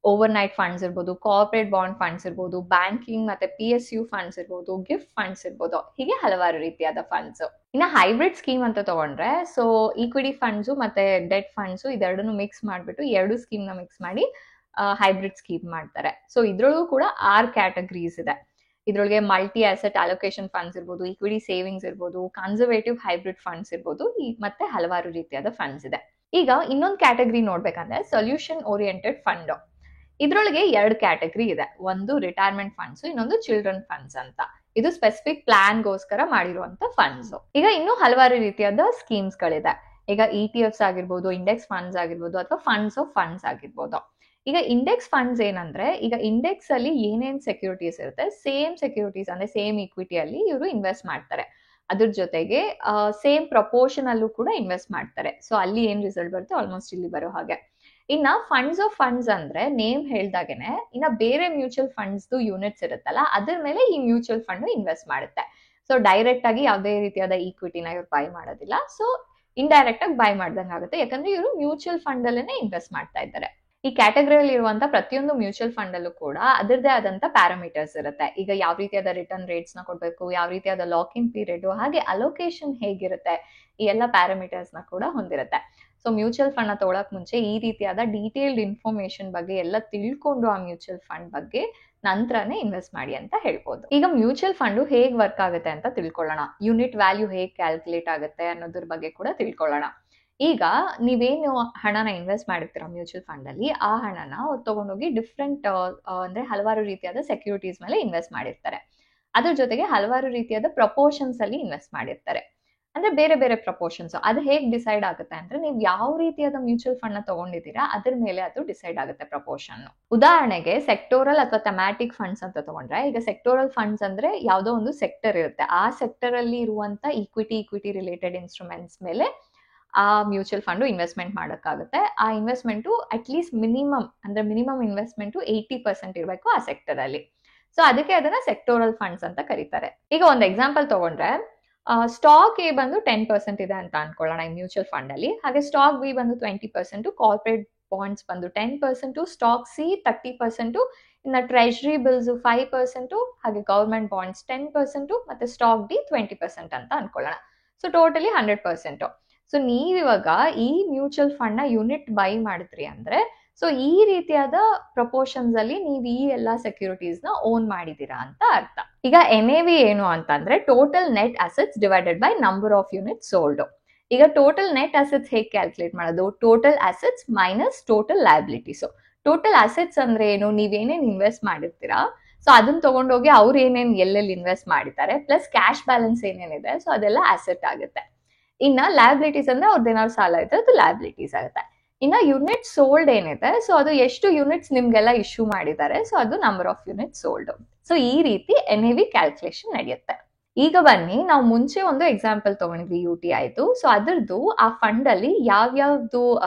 ಓವರ್ ನೈಟ್ ಫಂಡ್ಸ್ ಇರ್ಬೋದು, ಕಾರ್ಪೊರೇಟ್ ಬಾಂಡ್ ಫಂಡ್ಸ್ ಇರ್ಬೋದು, ಬ್ಯಾಂಕಿಂಗ್ ಮತ್ತೆ PSU ಫಂಡ್ಸ್ ಇರ್ಬೋದು, ಗಿಫ್ಟ್ ಫಂಡ್ಸ್ ಇರ್ಬೋದು, ಹೀಗೆ ಹಲವಾರು ರೀತಿಯಾದ ಫಂಡ್ಸ್. ಇನ್ನ ಹೈಬ್ರಿಡ್ ಸ್ಕೀಮ್ ಅಂತ ತಗೊಂಡ್ರೆ, ಸೊ ಈಕ್ವಿಟಿ ಫಂಡ್ಸ್ ಮತ್ತೆ ಡೆಟ್ ಫಂಡ್ಸ್ ಇದೆರಡನ್ನು ಮಿಕ್ಸ್ ಮಾಡ್ಬಿಟ್ಟು 2 ಸ್ಕೀಮ್ ನ ಮಿಕ್ಸ್ ಮಾಡಿ ಹೈಬ್ರಿಡ್ ಸ್ಕೀಮ್ ಮಾಡ್ತಾರೆ. ಸೊ ಇದ್ರೊಳಗೂ ಕೂಡ 6 ಕ್ಯಾಟಗರೀಸ್ ಇದೆ. ಇದ್ರೊಳಗೆ ಮಲ್ಟಿ ಅಸೆಟ್ ಅಲೋಕೇಶನ್ ಫಂಡ್ಸ್ ಇರ್ಬೋದು, ಈಕ್ವಿಟಿ ಸೇವಿಂಗ್ಸ್ ಇರ್ಬೋದು, ಕನ್ಸರ್ವೇಟಿವ್ ಹೈಬ್ರಿಡ್ ಫಂಡ್ಸ್ ಇರ್ಬೋದು, ಮತ್ತೆ ಹಲವಾರು ರೀತಿಯಾದ ಫಂಡ್ಸ್ ಇದೆ. ಈಗ ಇನ್ನೊಂದು ಕ್ಯಾಟಗರಿ ನೋಡ್ಬೇಕಂದ್ರೆ ಸೊಲ್ಯೂಷನ್ ಓರಿಯೆಂಟೆಡ್ ಫಂಡ್. ಇದ್ರೊಳಗೆ 2 ಕ್ಯಾಟಗರಿ ಇದೆ. ಒಂದು ರಿಟೈರ್ಮೆಂಟ್ ಫಂಡ್ಸ್, ಇನ್ನೊಂದು ಚಿಲ್ಡ್ರನ್ ಫಂಡ್ಸ್ ಅಂತ. ಇದು ಸ್ಪೆಸಿಫಿಕ್ ಪ್ಲಾನ್ ಗೋಸ್ಕರ ಮಾಡಿರುವಂತ ಫಂಡ್ಸ್. ಈಗ ಇನ್ನೂ ಹಲವಾರು ರೀತಿಯಾದ ಸ್ಕೀಮ್ಸ್ ಗಳಿದೆ. ಈಗ ETFs ಆಗಿರ್ಬೋದು, ಇಂಡೆಕ್ಸ್ ಫಂಡ್ಸ್ ಆಗಿರ್ಬೋದು, ಅಥವಾ ಫಂಡ್ಸ್ ಆಫ್ ಫಂಡ್ಸ್ ಆಗಿರ್ಬೋದು. ಈಗ ಇಂಡೆಕ್ಸ್ ಫಂಡ್ಸ್ ಏನಂದ್ರೆ, ಈಗ ಇಂಡೆಕ್ಸ್ ಅಲ್ಲಿ ಏನೇನ್ ಸೆಕ್ಯೂರಿಟೀಸ್ ಇರುತ್ತೆ, ಸೇಮ್ ಸೆಕ್ಯೂರಿಟೀಸ್ ಅಂದ್ರೆ ಸೇಮ್ ಈಕ್ವಿಟಿ ಅಲ್ಲಿ ಇವರು ಇನ್ವೆಸ್ಟ್ ಮಾಡ್ತಾರೆ. ಅದ್ರ ಜೊತೆಗೆ ಸೇಮ್ ಪ್ರಪೋರ್ಷನ್ ಅಲ್ಲೂ ಕೂಡ ಇನ್ವೆಸ್ಟ್ ಮಾಡ್ತಾರೆ. ಸೊ ಅಲ್ಲಿ ಏನ್ ರಿಸಲ್ಟ್ ಬರುತ್ತೆ ಆಲ್ಮೋಸ್ಟ್ ಇಲ್ಲಿ ಬರೋ ಹಾಗೆ. ಇನ್ನ ಫಂಡ್ಸ್ ಆಫ್ ಫಂಡ್ಸ್ ಅಂದ್ರೆ ನೇಮ್ ಹೇಳ್ದಾಗೆನೆ ಇನ್ನ ಬೇರೆ ಮ್ಯೂಚುವಲ್ ಫಂಡ್ಸ್ ಯೂನಿಟ್ಸ್ ಇರುತ್ತಲ್ಲ, ಅದ್ರ ಮೇಲೆ ಈ ಮ್ಯೂಚುವಲ್ ಫಂಡ್ ಇನ್ವೆಸ್ಟ್ ಮಾಡುತ್ತೆ. ಸೊ ಡೈರೆಕ್ಟ್ ಆಗಿ ಯಾವುದೇ ರೀತಿಯಾದ ಈಕ್ವಿಟಿನ ಇವ್ರು ಬೈ ಮಾಡೋದಿಲ್ಲ. ಸೊ ಇಂಡೈರೆಕ್ಟ್ ಆಗಿ ಬೈ ಮಾಡ್ದಂಗೆ ಆಗುತ್ತೆ, ಯಾಕಂದ್ರೆ ಇವರು ಮ್ಯೂಚುವಲ್ ಫಂಡ್ ಅಲ್ಲೇನೆ ಇನ್ವೆಸ್ಟ್ ಮಾಡ್ತಾ ಇದ್ದಾರೆ. ಈ ಕ್ಯಾಟಗರಿಯಲ್ಲಿ ಇರುವಂತ ಪ್ರತಿಯೊಂದು ಮ್ಯೂಚುವಲ್ ಫಂಡ್ ಅಲ್ಲೂ ಕೂಡ ಅದರದೇ ಆದಂತ ಪ್ಯಾರಾಮೀಟರ್ಸ್ ಇರುತ್ತೆ. ಈಗ ಯಾವ ರೀತಿಯಾದ ರಿಟರ್ನ್ ರೇಟ್ಸ್ ನ ಕೊಡ್ಬೇಕು, ಯಾವ ರೀತಿಯಾದ ಲಾಕಿಂಗ್ ಪೀರಿಯಡ್, ಹಾಗೆ ಅಲೋಕೇಶನ್ ಹೇಗಿರುತ್ತೆ, ಈ ಎಲ್ಲ ಪ್ಯಾರಾಮೀಟರ್ಸ್ ನ ಕೂಡ ಹೊಂದಿರುತ್ತೆ. ಸೊ ಮ್ಯೂಚುವಲ್ ಫಂಡ್ ನ ತಗೊಳಕ್ ಮುಂಚೆ ಈ ರೀತಿಯಾದ ಡೀಟೇಲ್ಡ್ ಇನ್ಫಾರ್ಮೇಶನ್ ಬಗ್ಗೆ ಎಲ್ಲ ತಿಳ್ಕೊಂಡು ಆ ಮ್ಯೂಚುವಲ್ ಫಂಡ್ ಬಗ್ಗೆ ನಂತರನೇ ಇನ್ವೆಸ್ಟ್ ಮಾಡಿ ಅಂತ ಹೇಳ್ಬೋದು. ಈಗ ಮ್ಯೂಚುವಲ್ ಫಂಡ್ ಹೇಗ್ ವರ್ಕ್ ಆಗುತ್ತೆ ಅಂತ ತಿಳ್ಕೊಳ್ಳೋಣ. ಯೂನಿಟ್ ವ್ಯಾಲ್ಯೂ ಹೇಗ್ ಕ್ಯಾಲ್ಕುಲೇಟ್ ಆಗುತ್ತೆ ಅನ್ನೋದ್ರ ಬಗ್ಗೆ ಕೂಡ ತಿಳ್ಕೊಳ್ಳೋಣ. ಈಗ ನೀವೇನು ಹಣನ ಇನ್ವೆಸ್ಟ್ ಮಾಡಿರ್ತೀರಾ ಮ್ಯೂಚುವಲ್ ಫಂಡ್ ಅಲ್ಲಿ, ಆ ಹಣನ ಅವ್ರು ತಗೊಂಡೋಗಿ ಡಿಫ್ರೆಂಟ್ ಅಂದ್ರೆ ಹಲವಾರು ರೀತಿಯಾದ ಸೆಕ್ಯೂರಿಟೀಸ್ ಮೇಲೆ ಇನ್ವೆಸ್ಟ್ ಮಾಡಿರ್ತಾರೆ. ಅದ್ರ ಜೊತೆಗೆ ಹಲವಾರು ರೀತಿಯಾದ ಪ್ರಪೋರ್ಷನ್ಸ್ ಅಲ್ಲಿ ಇನ್ವೆಸ್ಟ್ ಮಾಡಿರ್ತಾರೆ. ಅಂದ್ರೆ ಬೇರೆ ಬೇರೆ ಪ್ರಪೋರ್ಷನ್ಸ್. ಅದು ಹೇಗೆ ಡಿಸೈಡ್ ಆಗುತ್ತೆ ಅಂದ್ರೆ ನೀವು ಯಾವ ರೀತಿಯಾದ ಮ್ಯೂಚುವಲ್ ಫಂಡ್ ನ ತಗೊಂಡಿದ್ದೀರಾ ಅದ್ರ ಮೇಲೆ ಅದು ಡಿಸೈಡ್ ಆಗುತ್ತೆ ಪ್ರಪೋರ್ಷನ್. ಉದಾಹರಣೆಗೆ ಸೆಕ್ಟೋರಲ್ ಅಥವಾ ಥೆಮ್ಯಾಟಿಕ್ ಫಂಡ್ಸ್ ಅಂತ ತಗೊಂಡ್ರೆ, ಈಗ ಸೆಕ್ಟೋರಲ್ ಫಂಡ್ಸ್ ಅಂದ್ರೆ ಯಾವುದೋ ಒಂದು ಸೆಕ್ಟರ್ ಇರುತ್ತೆ, ಆ ಸೆಕ್ಟರ್ ಅಲ್ಲಿ ಇರುವಂತ ಇಕ್ವಿಟಿ ರಿಲೇಟೆಡ್ ಇನ್ಸ್ಟ್ರೂಮೆಂಟ್ಸ್ ಮೇಲೆ ಆ ಮ್ಯೂಚುವಲ್ ಫಂಡ್ ಇನ್ವೆಸ್ಟ್ಮೆಂಟ್ ಮಾಡಕ್ಕಾಗುತ್ತೆ. ಆ ಇನ್ವೆಸ್ಟ್ಮೆಂಟ್ ಅಟ್ಲೀಸ್ಟ್ ಮಿನಿಮಮ್ ಇನ್ವೆಸ್ಟ್ಮೆಂಟ್ 80% ಇರಬೇಕು ಆ ಸೆಕ್ಟರ್ ಅಲ್ಲಿ. ಸೊ ಅದಕ್ಕೆ ಅದನ್ನ ಸೆಕ್ಟೋರಲ್ ಫಂಡ್ಸ್ ಅಂತ ಕರೀತಾರೆ. ಈಗ ಒಂದು ಎಕ್ಸಾಂಪಲ್ ತಗೊಂಡ್ರೆ, ಸ್ಟಾಕ್ ಎ ಬಂದು 10% ಇದೆ ಅಂತ ಅನ್ಕೊಳ್ಳೋಣ ಈ ಮ್ಯೂಚುವಲ್ ಫಂಡ್ ಅಲ್ಲಿ. ಹಾಗೆ ಸ್ಟಾಕ್ ಬಿ ಬಂದು 20%, ಕಾರ್ಪೊರೇಟ್ ಬಾಂಡ್ಸ್ ಬಂದು 10%, ಸ್ಟಾಕ್ ಸಿ 30%, ಇನ್ನ ಟ್ರೆಜರಿ ಬಿಲ್ಸ್ 5%, ಹಾಗೆ ಗವರ್ಮೆಂಟ್ ಬಾಂಡ್ಸ್ 10%, ಮತ್ತೆ ಸ್ಟಾಕ್ ಡಿ 20% ಅಂತ ಅನ್ಕೊಳ್ಳೋಣ. So totally 100%. ಸೊ ನೀವಿವಾಗ ಈ ಮ್ಯೂಚುವಲ್ ಫಂಡ್ ನ ಯೂನಿಟ್ ಬೈ ಮಾಡಿದ್ರಿ ಅಂದ್ರೆ, ಸೊ ಈ ರೀತಿಯಾದ ಪ್ರಪೋರ್ಷನ್ಸ್ ಅಲ್ಲಿ ನೀವು ಈ ಎಲ್ಲಾ ಸೆಕ್ಯೂರಿಟೀಸ್ ನ ಓನ್ ಮಾಡಿದೀರಾ ಅಂತ ಅರ್ಥ. ಈಗ NAV ಏನು ಅಂತಂದ್ರೆ total net assets divided by number of unit sold. ಈಗ ಟೋಟಲ್ ನೆಟ್ ಅಸೆಟ್ಸ್ ಹೇಗೆ ಕ್ಯಾಲ್ಕುಲೇಟ್ ಮಾಡೋದು? Total assets minus total liabilities. Total assets ಅಂದ್ರೆ ಏನು? ನೀವೇನೇನ್ ಇನ್ವೆಸ್ಟ್ ಮಾಡಿರ್ತೀರಾ, ಸೊ ಅದನ್ನ ತಗೊಂಡೋಗಿ ಅವ್ರು ಏನೇನ್ ಎಲ್ಲೆಲ್ಲಿ ಇನ್ವೆಸ್ಟ್ ಮಾಡಿದ್ದಾರೆ ಪ್ಲಸ್ ಕ್ಯಾಶ್ ಬ್ಯಾಲೆನ್ಸ್ ಏನೇನಿದೆ, ಸೊ ಅದೆಲ್ಲ ಅಸೆಟ್ ಆಗುತ್ತೆ. ಇನ್ನ ಲಯಬಿಲಿಟೀಸ್ ಅಂದ್ರೆ ಅವ್ರದ್ದು ಏನಾದ್ರು ಸಾಲ ಇದ್ರೆ ಅದು ಲಯಬಿಲಿಟೀಸ್ ಆಗುತ್ತೆ. ಇನ್ನ ಯೂನಿಟ್ ಸೋಲ್ಡ್ ಏನಿದೆ, ಸೊ ಅದು ಎಷ್ಟು ಯೂನಿಟ್ಸ್ ನಿಮ್ಗೆಲ್ಲ ಇಶ್ಯೂ ಮಾಡಿದ್ದಾರೆ, ಸೊ ಅದು number of unit sold. So ಈ ರೀತಿ NAV ಕ್ಯಾಲ್ಕುಲೇಷನ್ ನಡೆಯುತ್ತೆ. ಈಗ ಬನ್ನಿ, ನಾವು ಮುಂಚೆ ಒಂದು ಎಕ್ಸಾಂಪಲ್ ತಗೊಂಡ್ವಿ UT ಆಯ್ತು. ಸೊ ಅದ್ರದ್ದು ಆ ಫಂಡ್ ಅಲ್ಲಿ ಯಾವ್ಯಾವ್ದು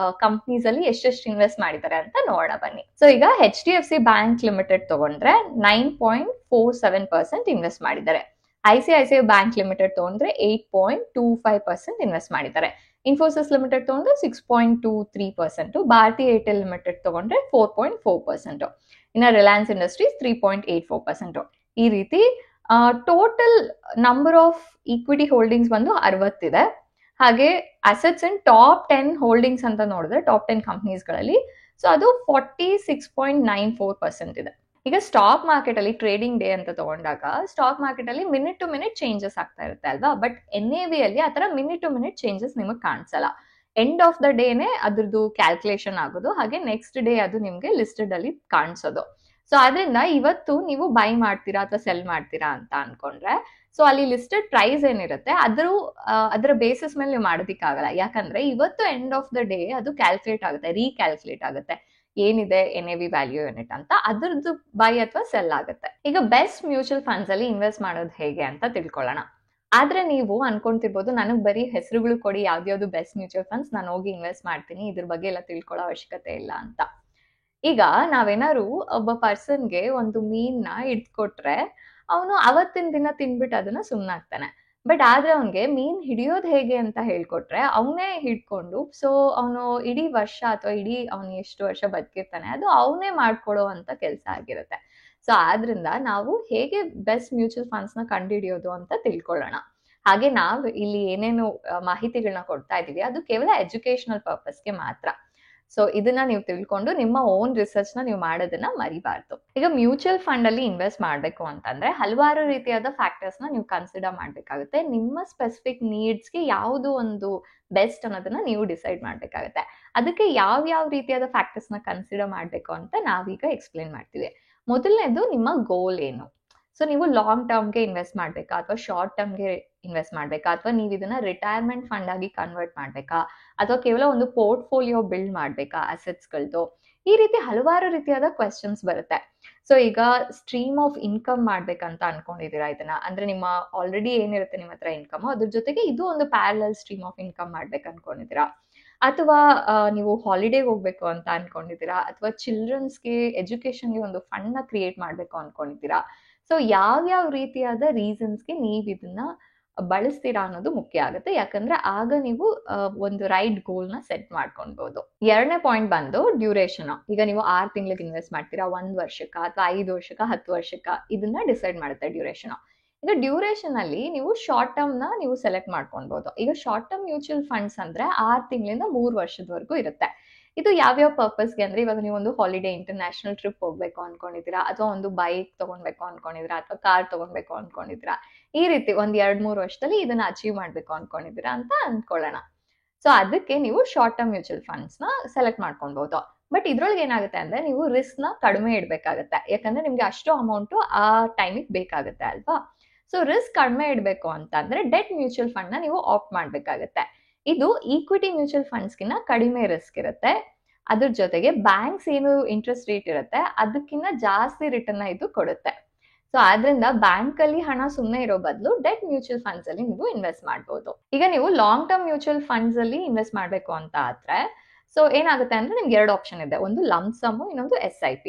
ಕಂಪ್ನೀಸ್ ಅಲ್ಲಿ ಎಷ್ಟೆಷ್ಟು ಇನ್ವೆಸ್ಟ್ ಮಾಡಿದ್ದಾರೆ ಅಂತ ನೋಡೋಣ ಬನ್ನಿ. ಸೊ ಈಗ HDFC ಬ್ಯಾಂಕ್ ಲಿಮಿಟೆಡ್ ತಗೊಂಡ್ರೆ 9.47% ಇನ್ವೆಸ್ಟ್ ಮಾಡಿದ್ದಾರೆ. ICICI ಬ್ಯಾಂಕ್ ಲಿಮಿಟೆಡ್ ತಗೊಂಡ್ರೆ 8.25% ಇನ್ವೆಸ್ಟ್ ಮಾಡಿದ್ದಾರೆ. ಇನ್ಫೋಸಿಸ್ ಲಿಮಿಟೆಡ್ ತಗೊಂಡ್ರೆ 6.23%, ಭಾರತಿ ಏರ್ಟೆಲ್ ಲಿಮಿಟೆಡ್ ತಗೊಂಡ್ರೆ 4.4%, ಇನ್ನು ರಿಲಯನ್ಸ್ ಇಂಡಸ್ಟ್ರೀಸ್ 3.84%. ಈ ರೀತಿ total number of equity holdings ಬಂದು 60 ಇದೆ. ಹಾಗೆ ಅಸೆಟ್ಸ್ ಇನ್ ಟಾಪ್ 10 ಹೋಲ್ಡಿಂಗ್ಸ್ ಅಂತ ನೋಡಿದ್ರೆ ಟಾಪ್ 10 ಕಂಪ್ನೀಸ್ಗಳಲ್ಲಿ, ಸೊ ಅದು 46.94% ಇದೆ. ಈಗ ಸ್ಟಾಕ್ ಮಾರ್ಕೆಟ್ ಅಲ್ಲಿ ಟ್ರೇಡಿಂಗ್ ಡೇ ಅಂತ ತಗೊಂಡಾಗ ಸ್ಟಾಕ್ ಮಾರ್ಕೆಟ್ ಅಲ್ಲಿ ಮಿನಿಟ್ ಟು ಮಿನಿಟ್ ಚೇಂಜಸ್ ಆಗ್ತಾ ಇರುತ್ತೆ ಅಲ್ವಾ, ಬಟ್ NAV ಅಲ್ಲಿ ಆತರ ಮಿನಿಟ್ ಟು ಮಿನಿಟ್ ಚೇಂಜಸ್ ನಿಮಗೆ ಕಾಣಿಸಲ್ಲ. ಎಂಡ್ ಆಫ್ ದ ಡೇನೆ ಅದ್ರದ್ದು ಕ್ಯಾಲ್ಕುಲೇಷನ್ ಆಗೋದು, ಹಾಗೆ ನೆಕ್ಸ್ಟ್ ಡೇ ಅದು ನಿಮ್ಗೆ ಲಿಸ್ಟೆಡ್ ಅಲ್ಲಿ ಕಾಣಿಸೋದು. ಸೊ ಅದರಿಂದ ಇವತ್ತು ನೀವು ಬೈ ಮಾಡ್ತೀರಾ ಅಥವಾ ಸೆಲ್ ಮಾಡ್ತೀರಾ ಅಂತ ಅನ್ಕೊಂಡ್ರೆ, ಸೊ ಅಲ್ಲಿ ಲಿಸ್ಟೆಡ್ ಪ್ರೈಸ್ ಏನಿರುತ್ತೆ ಅದರ ಬೇಸಿಸ್ ಮೇಲೆ ನೀವು ಮಾಡೋದಿಕ್ಕಾಗಲ್ಲ. ಯಾಕಂದ್ರೆ ಇವತ್ತು ಎಂಡ್ ಆಫ್ ದ ಡೇ ಅದು ಕ್ಯಾಲ್ಕುಲೇಟ್ ಆಗುತ್ತೆ, ರೀಕ್ಯಾಲ್ಕುಲೇಟ್ ಆಗುತ್ತೆ ಏನಿದೆ NAV ವ್ಯಾಲ್ಯೂ ಯೂನಿಟ್ ಅಂತ, ಅದ್ರದ್ದು ಬೈ ಅಥವಾ ಸೆಲ್ ಆಗುತ್ತೆ. ಈಗ ಬೆಸ್ಟ್ ಮ್ಯೂಚುವಲ್ ಫಂಡ್ಸ್ ಅಲ್ಲಿ ಇನ್ವೆಸ್ಟ್ ಮಾಡೋದು ಹೇಗೆ ಅಂತ ತಿಳ್ಕೊಳ್ಳೋಣ. ಆದ್ರೆ ನೀವು ಅನ್ಕೊಂತಿರ್ಬೋದು, ನನಗ್ ಬರೀ ಹೆಸರುಗಳು ಕೊಡಿ, ಯಾವ್ದ್ಯಾವ್ದು ಬೆಸ್ಟ್ ಮ್ಯೂಚುವಲ್ ಫಂಡ್ಸ್, ನಾನು ಹೋಗಿ ಇನ್ವೆಸ್ಟ್ ಮಾಡ್ತೀನಿ, ಇದ್ರ ಬಗ್ಗೆ ಎಲ್ಲ ತಿಳ್ಕೊಳ್ಳೋ ಅವಶ್ಯಕತೆ ಇಲ್ಲ ಅಂತ. ಈಗ ನಾವೇನಾದ್ರು ಒಬ್ಬ ಪರ್ಸನ್ಗೆ ಒಂದು ಮೀನ್ನ ಹಿಡ್ಕೊಟ್ರೆ ಅವನು ಅವತ್ತಿನ ದಿನ ತಿನ್ಬಿಟ್ಟು ಅದನ್ನ ಸುಮ್ನಾಗ್ತಾನೆ. ಬಟ್ ಆದ್ರೆ ಅವನ್ಗೆ ಮೀನ್ ಹಿಡಿಯೋದು ಹೇಗೆ ಅಂತ ಹೇಳ್ಕೊಟ್ರೆ ಅವನೇ ಹಿಡ್ಕೊಂಡು, ಸೊ ಅವನು ಇಡೀ ವರ್ಷ ಅಥವಾ ಇಡೀ ಅವನು ಎಷ್ಟು ವರ್ಷ ಬದುಕಿರ್ತಾನೆ ಅದು ಅವನೇ ಮಾಡ್ಕೊಡೋ ಅಂತ ಕೆಲಸ ಆಗಿರುತ್ತೆ. ಸೊ ಆದ್ರಿಂದ ನಾವು ಹೇಗೆ ಬೆಸ್ಟ್ ಮ್ಯೂಚುವಲ್ ಫಂಡ್ಸ್ ನ ಕಂಡುಹಿಡಿಯೋದು ಅಂತ ತಿಳ್ಕೊಳ್ಳೋಣ. ಹಾಗೆ ನಾವು ಇಲ್ಲಿ ಏನೇನು ಮಾಹಿತಿಗಳನ್ನ ಕೊಡ್ತಾ ಇದೀವಿ ಅದು ಕೇವಲ ಎಜುಕೇಶನಲ್ ಪರ್ಪಸ್ಗೆ ಮಾತ್ರ. ಸೊ ಇದನ್ನ ನೀವು ತಿಳ್ಕೊಂಡು ನಿಮ್ಮ ಓನ್ ರಿಸರ್ಚ್ ನ ನೀವು ಮಾಡೋದನ್ನ ಮರಿಬಾರ್ದು. ಈಗ ಮ್ಯೂಚುವಲ್ ಫಂಡ್ ಅಲ್ಲಿ ಇನ್ವೆಸ್ಟ್ ಮಾಡ್ಬೇಕು ಅಂತಂದ್ರೆ ಹಲವಾರು ರೀತಿಯಾದ ಫ್ಯಾಕ್ಟರ್ಸ್ ನ ನೀವು ಕನ್ಸಿಡರ್ ಮಾಡ್ಬೇಕಾಗುತ್ತೆ. ನಿಮ್ಮ ಸ್ಪೆಸಿಫಿಕ್ ನೀಡ್ಸ್ಗೆ ಯಾವುದು ಒಂದು ಬೆಸ್ಟ್ ಅನ್ನೋದನ್ನ ನೀವು ಡಿಸೈಡ್ ಮಾಡ್ಬೇಕಾಗುತ್ತೆ. ಅದಕ್ಕೆ ಯಾವ ರೀತಿಯಾದ ಫ್ಯಾಕ್ಟರ್ಸ್ ನ ಕನ್ಸಿಡರ್ ಮಾಡ್ಬೇಕು ಅಂತ ನಾವೀಗ ಎಕ್ಸ್ಪ್ಲೇನ್ ಮಾಡ್ತೀವಿ. ಮೊದಲನೇದು ನಿಮ್ಮ ಗೋಲ್ ಏನು. ಸೊ ನೀವು ಲಾಂಗ್ ಟರ್ಮ್ಗೆ ಇನ್ವೆಸ್ಟ್ ಮಾಡ್ಬೇಕಾ ಅಥವಾ ಶಾರ್ಟ್ ಟರ್ಮ್ಗೆ ಇನ್ವೆಸ್ಟ್ ಮಾಡ್ಬೇಕಾ, ಅಥವಾ ನೀವು ಇದನ್ನ ರಿಟೈರ್ಮೆಂಟ್ ಫಂಡ್ ಆಗಿ ಕನ್ವರ್ಟ್ ಮಾಡ್ಬೇಕಾ, ಅಥವಾ ಕೇವಲ ಒಂದು ಪೋರ್ಟ್ಫೋಲಿಯೋ ಬಿಲ್ಡ್ ಮಾಡ್ಬೇಕಾ ಅಸೆಟ್ಸ್ಗಳದ್ದು. ಈ ರೀತಿ ಹಲವಾರು ರೀತಿಯಾದ ಕ್ವೆಶನ್ಸ್ ಬರುತ್ತೆ. ಸೊ ಈಗ ಸ್ಟ್ರೀಮ್ ಆಫ್ ಇನ್ಕಮ್ ಮಾಡ್ಬೇಕಂತ ಅನ್ಕೊಂಡಿದೀರಾ ಇದನ್ನ, ಅಂದ್ರೆ ನಿಮ್ಮ ಆಲ್ರೆಡಿ ಏನಿರುತ್ತೆ ನಿಮ್ಮ ಹತ್ರ ಇನ್ಕಮ್, ಅದ್ರ ಜೊತೆಗೆ ಇದು ಒಂದು ಪ್ಯಾರಲಲ್ ಸ್ಟ್ರೀಮ್ ಆಫ್ ಇನ್ಕಮ್ ಮಾಡ್ಬೇಕು ಅನ್ಕೊಂಡಿದೀರಾ, ಅಥವಾ ನೀವು ಹಾಲಿಡೇಗೆ ಹೋಗ್ಬೇಕು ಅಂತ ಅನ್ಕೊಂಡಿದ್ದೀರಾ, ಅಥವಾ ಚಿಲ್ಡ್ರನ್ಸ್ಗೆ ಎಜುಕೇಶನ್ಗೆ ಒಂದು ಫಂಡ್ ನ ಕ್ರಿಯೇಟ್ ಮಾಡ್ಬೇಕು ಅನ್ಕೊಂಡಿದ್ದೀರಾ. ಸೊ ಯಾವ ರೀತಿಯಾದ ರೀಸನ್ಸ್ಗೆ ನೀವು ಇದನ್ನ ಬಳಸ್ತೀರಾ ಅನ್ನೋದು ಮುಖ್ಯ ಆಗುತ್ತೆ. ಯಾಕಂದ್ರೆ ಆಗ ನೀವು ಒಂದು ರೈಟ್ ಗೋಲ್ ನ ಸೆಟ್ ಮಾಡ್ಕೊಳ್ಬಹುದು. ಎರಡನೇ ಪಾಯಿಂಟ್ ಬಂದು ಡ್ಯೂರೇಷನ್. ಈಗ ನೀವು 6 ತಿಂಗಳಿಗೆ ಇನ್ವೆಸ್ಟ್ ಮಾಡ್ತೀರಾ, 1 ವರ್ಷಕ್ಕ ಅಥವಾ 5 ವರ್ಷಕ್ಕ 10 ವರ್ಷಕ್ಕ, ಇದನ್ನ ಡಿಸೈಡ್ ಮಾಡುತ್ತೆ ಡ್ಯೂರೇಷನ್. ಈಗ ಡ್ಯೂರೇಷನ್ ಅಲ್ಲಿ ನೀವು ಶಾರ್ಟ್ ಟರ್ಮ್ ನ ನೀವು ಸೆಲೆಕ್ಟ್ ಮಾಡ್ಕೊಳ್ಬಹುದು. ಈಗ ಶಾರ್ಟ್ ಟರ್ಮ್ ಮ್ಯೂಚುವಲ್ ಫಂಡ್ಸ್ ಅಂದ್ರೆ 6 ತಿಂಗಳಿಂದ 3 ವರ್ಷದವರೆಗೂ ಇರುತ್ತೆ. ಇದು ಯಾವ್ಯಾವ ಪರ್ಪಸ್ಗೆ ಅಂದ್ರೆ, ಇವಾಗ ನೀವು ಒಂದು ಹಾಲಿಡೇ ಇಂಟರ್ನ್ಯಾಷನಲ್ ಟ್ರಿಪ್ ಹೋಗ್ಬೇಕು ಅನ್ಕೊಂಡಿದ್ದೀರಾ, ಅಥವಾ ಒಂದು ಬೈಕ್ ತಗೊಳ್ಬೇಕು ಅನ್ಕೊಂಡಿದ್ದೀರಾ, ಅಥವಾ ಕಾರ್ ತಗೊಳ್ಬೇಕು ಅನ್ಕೊಂಡಿದ್ದೀರಾ, ಈ ರೀತಿ ಒಂದ್ 2-3 ವರ್ಷದಲ್ಲಿ ಇದನ್ನ ಅಚೀವ್ ಮಾಡ್ಬೇಕು ಅನ್ಕೊಂಡಿದ್ದೀರಾ ಅಂತ ಅನ್ಕೊಳ್ಳೋಣ. ಸೊ ಅದಕ್ಕೆ ನೀವು ಶಾರ್ಟ್ ಟರ್ಮ್ ಮ್ಯೂಚುವಲ್ ಫಂಡ್ಸ್ ನ ಸೆಲೆಕ್ಟ್ ಮಾಡ್ಕೊಬಹುದು. ಬಟ್ ಇದ್ರೊಳಗೆ ಏನಾಗುತ್ತೆ ಅಂದ್ರೆ ನೀವು ರಿಸ್ಕ್ ನ ಕಡಿಮೆ ಇಡ್ಬೇಕಾಗತ್ತೆ, ಯಾಕಂದ್ರೆ ನಿಮ್ಗೆ ಅಷ್ಟು ಅಮೌಂಟ್ ಆ ಟೈಮಿಗೆ ಬೇಕಾಗುತ್ತೆ ಅಲ್ವಾ. ಸೊ ರಿಸ್ಕ್ ಕಡಿಮೆ ಇಡಬೇಕು ಅಂತ ಅಂದ್ರೆ ಡೆಟ್ ಮ್ಯೂಚುವಲ್ ಫಂಡ್ ನ ನೀವು ಆಪ್ಟ್ ಮಾಡ್ಬೇಕಾಗತ್ತೆ. ಇದು ಈಕ್ವಿಟಿ ಮ್ಯೂಚುವಲ್ ಫಂಡ್ಸ್ಗಿನ್ನ ಕಡಿಮೆ ರಿಸ್ಕ್ ಇರುತ್ತೆ. ಅದ್ರ ಜೊತೆಗೆ ಬ್ಯಾಂಕ್ಸ್ ಏನು ಇಂಟ್ರೆಸ್ಟ್ ರೇಟ್ ಇರುತ್ತೆ ಅದಕ್ಕಿಂತ ಜಾಸ್ತಿ ರಿಟರ್ನ್ ಇದು ಕೊಡುತ್ತೆ. ಸೊ ಆದ್ರಿಂದ ಬ್ಯಾಂಕ್ ಅಲ್ಲಿ ಹಣ ಸುಮ್ಮನೆ ಇರೋ ಬದಲು ಡೆಟ್ ಮ್ಯೂಚುವಲ್ ಫಂಡ್ಸ್ ಅಲ್ಲಿ ನೀವು ಇನ್ವೆಸ್ಟ್ ಮಾಡಬಹುದು. ಈಗ ನೀವು ಲಾಂಗ್ ಟರ್ಮ್ ಮ್ಯೂಚುವಲ್ ಫಂಡ್ಸ್ ಅಲ್ಲಿ ಇನ್ವೆಸ್ಟ್ ಮಾಡಬೇಕು ಅಂತ ಆದ್ರೆ ಸೊ ಏನಾಗುತ್ತೆ ಅಂದ್ರೆ ನಿಮ್ಗೆ 2 ಆಪ್ಷನ್ ಇದೆ, ಒಂದು ಲಂಸಮ್, ಇನ್ನೊಂದು SIP.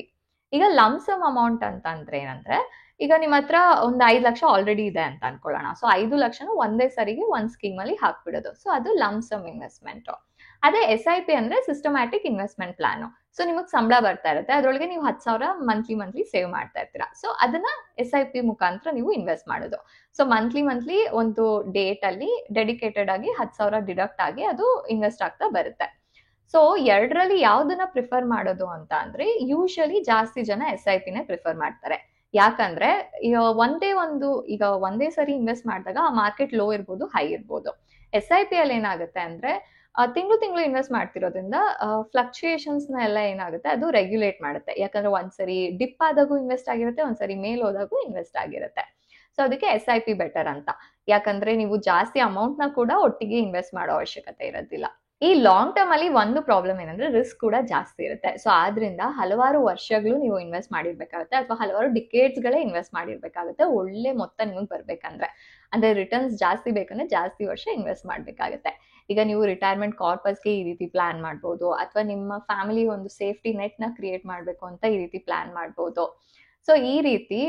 ಈಗ ಲಂಸಮ್ ಅಮೌಂಟ್ ಅಂತ ಅಂದ್ರೆ ಏನಂದ್ರೆ ಈಗ ನಿಮ್ಮ ಹತ್ರ ಒಂದು 5 ಲಕ್ಷ ಆಲ್ರೆಡಿ ಇದೆ ಅಂತ ಅನ್ಕೊಳ್ಳೋಣ. ಸೊ 5 ಲಕ್ಷನ ಒಂದೇ ಸರಿಗೆ ಒಂದ್ ಸ್ಕೀಮ್ ಅಲ್ಲಿ ಹಾಕ್ಬಿಡೋದು. ಸೊ ಅದು ಲಂಸಮ್ ಇನ್ವೆಸ್ಟ್ಮೆಂಟ್. ಅದೇ SIP ಅಂದ್ರೆ ಸಿಸ್ಟಮ್ಯಾಟಿಕ್ ಇನ್ವೆಸ್ಟ್ಮೆಂಟ್ ಪ್ಲಾನ್. ಸೊ ನಿಮಗೆ ಸಂಬಳ ಬರ್ತಾ ಇರುತ್ತೆ, ಅದ್ರೊಳಗೆ ನೀವು 10,000 ಮಂತ್ಲಿ ಸೇವ್ ಮಾಡ್ತಾ ಇರ್ತೀರಾ. ಸೊ ಅದನ್ನ SIP ಮುಖಾಂತರ ನೀವು ಇನ್ವೆಸ್ಟ್ ಮಾಡೋದು. ಸೊ ಮಂತ್ಲಿ ಒಂದು ಡೇಟ್ ಅಲ್ಲಿ ಡೆಡಿಕೇಟೆಡ್ ಆಗಿ 10,000 ಡಿಡಕ್ಟ್ ಆಗಿ ಅದು ಇನ್ವೆಸ್ಟ್ ಆಗ್ತಾ ಬರುತ್ತೆ. ಸೊ ಎರಡರಲ್ಲಿ ಯಾವ್ದನ್ನ ಪ್ರಿಫರ್ ಮಾಡೋದು ಅಂತ ಅಂದ್ರೆ ಯೂಶಲಿ ಜಾಸ್ತಿ ಜನ SIP ನೇ ಪ್ರಿಫರ್ ಮಾಡ್ತಾರೆ. ಯಾಕಂದ್ರೆ ಈಗ ಒಂದೇ ಸರಿ ಇನ್ವೆಸ್ಟ್ ಮಾಡಿದಾಗ ಆ ಮಾರ್ಕೆಟ್ ಲೋ ಇರ್ಬೋದು, ಹೈ ಇರ್ಬೋದು. SIP ಅಲ್ಲಿ ಏನಾಗುತ್ತೆ ಅಂದ್ರೆ ತಿಂಗಳು ಇನ್ವೆಸ್ಟ್ ಮಾಡ್ತಿರೋದ್ರಿಂದ ಫ್ಲಕ್ಚುಯೇಷನ್ಸ್ ನ ಎಲ್ಲ ಏನಾಗುತ್ತೆ ಅದು ರೆಗ್ಯುಲೇಟ್ ಮಾಡುತ್ತೆ. ಯಾಕಂದ್ರೆ ಒಂದ್ಸರಿ ಡಿಪ್ ಆದಾಗೂ ಇನ್ವೆಸ್ಟ್ ಆಗಿರುತ್ತೆ, ಒಂದ್ಸರಿ ಮೇಲ್ ಹೋದಾಗೂ ಇನ್ವೆಸ್ಟ್ ಆಗಿರುತ್ತೆ. ಸೊ ಅದಕ್ಕೆ SIP ಬೆಟರ್ ಅಂತ. ಯಾಕಂದ್ರೆ ನೀವು ಜಾಸ್ತಿ ಅಮೌಂಟ್ ನ ಕೂಡ ಒಟ್ಟಿಗೆ ಇನ್ವೆಸ್ಟ್ ಮಾಡೋ ಅವಶ್ಯಕತೆ ಇರೋದಿಲ್ಲ. ಈ ಲಾಂಗ್ ಟರ್ಮ್ ಅಲ್ಲಿ ಒಂದು ಪ್ರಾಬ್ಲಮ್ ಏನಂದ್ರೆ ರಿಸ್ಕ್ ಕೂಡ ಜಾಸ್ತಿ ಇರುತ್ತೆ. ಸೊ ಆದ್ರಿಂದ ಹಲವಾರು ವರ್ಷಗಳು ನೀವು ಇನ್ವೆಸ್ಟ್ ಮಾಡಿರ್ಬೇಕಾಗುತ್ತೆ, ಅಥವಾ ಹಲವಾರು ಡಿಕೇಡ್ಸ್ ಗಳೇ ಇನ್ವೆಸ್ಟ್ ಮಾಡಿರ್ಬೇಕಾಗುತ್ತೆ ಒಳ್ಳೆ ಮೊತ್ತ ನಿಮಗೆ ಬರ್ಬೇಕಂದ್ರೆ. ಅಂದ್ರೆ ರಿಟರ್ನ್ಸ್ ಜಾಸ್ತಿ ಬೇಕಂದ್ರೆ ಜಾಸ್ತಿ ವರ್ಷ ಇನ್ವೆಸ್ಟ್ ಮಾಡ್ಬೇಕಾಗುತ್ತೆ. ಈಗ ನೀವು ರಿಟೈರ್ಮೆಂಟ್ ಕಾರ್ಪಸ್ಗೆ ಈ ರೀತಿ ಪ್ಲಾನ್ ಮಾಡ್ಬೋದು, ಅಥವಾ ನಿಮ್ಮ ಫ್ಯಾಮಿಲಿ ಒಂದು ಸೇಫ್ಟಿ ನೆಟ್ ನ ಕ್ರಿಯೇಟ್ ಮಾಡ್ಬೇಕು ಅಂತ ಈ ರೀತಿ ಪ್ಲಾನ್ ಮಾಡ್ಬೋದು. ಸೊ ಈ ರೀತಿ